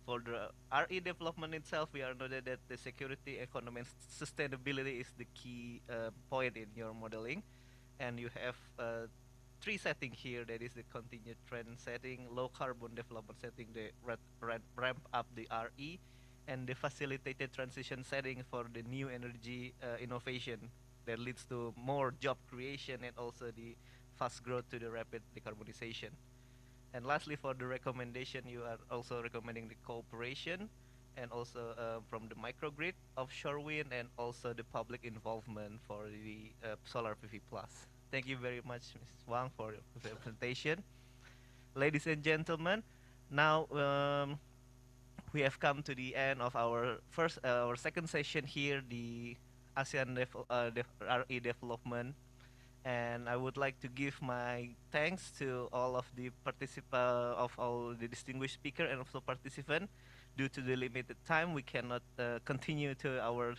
For the RE development itself, we are noted that the security, economy, and sustainability is the key point in your modeling. And you have three settings here. That is the continued trend setting, low carbon development setting, the ramp up the RE, and the facilitated transition setting for the new energy innovation that leads to more job creation and also the fast growth to the rapid decarbonization. And lastly, for the recommendation, you are also recommending the cooperation and also from the microgrid, offshore wind, and also the public involvement for the solar PV plus. Thank you very much, Ms. Wang, for the presentation. Ladies and gentlemen, now we have come to the end of our second session here, the ASEAN RE development. And I would like to give my thanks to all of the all the distinguished speaker and also participant. Due to the limited time, we cannot continue to our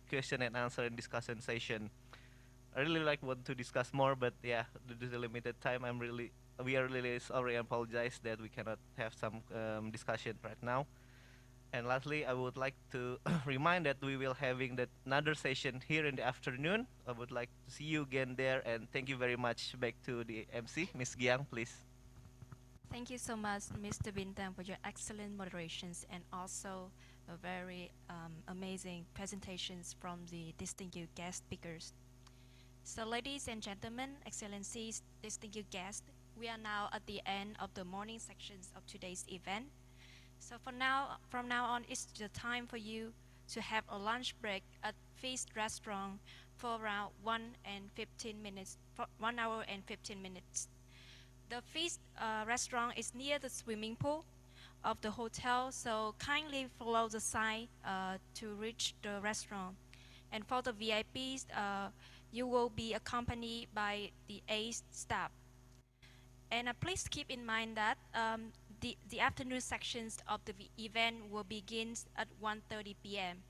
question and answer and discussion session. I really want to discuss more, but yeah, due to the limited time, we are really sorry and apologize that we cannot have some discussion right now. And lastly, I would like to remind that we will having another session here in the afternoon. I would like to see you again there, and thank you very much. Back to the MC, Ms. Giang, please. Thank you so much, Mr. Bintang, for your excellent moderations and also a very amazing presentations from the distinguished guest speakers. So ladies and gentlemen, excellencies, distinguished guests, we are now at the end of the morning sections of today's event. So from now on, it's the time for you to have a lunch break at Feast Restaurant for around 1 hour and 15 minutes. The Feast restaurant is near the swimming pool of the hotel, so kindly follow the sign to reach the restaurant. And for the VIPs, you will be accompanied by the ACE staff. And please keep in mind that the afternoon sections of the event will begin at 1:30 p.m.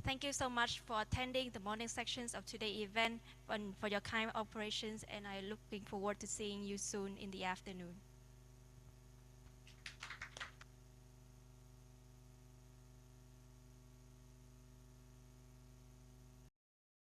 Thank you so much for attending the morning sections of today's event and for your kind operations, and I'm looking forward to seeing you soon in the afternoon.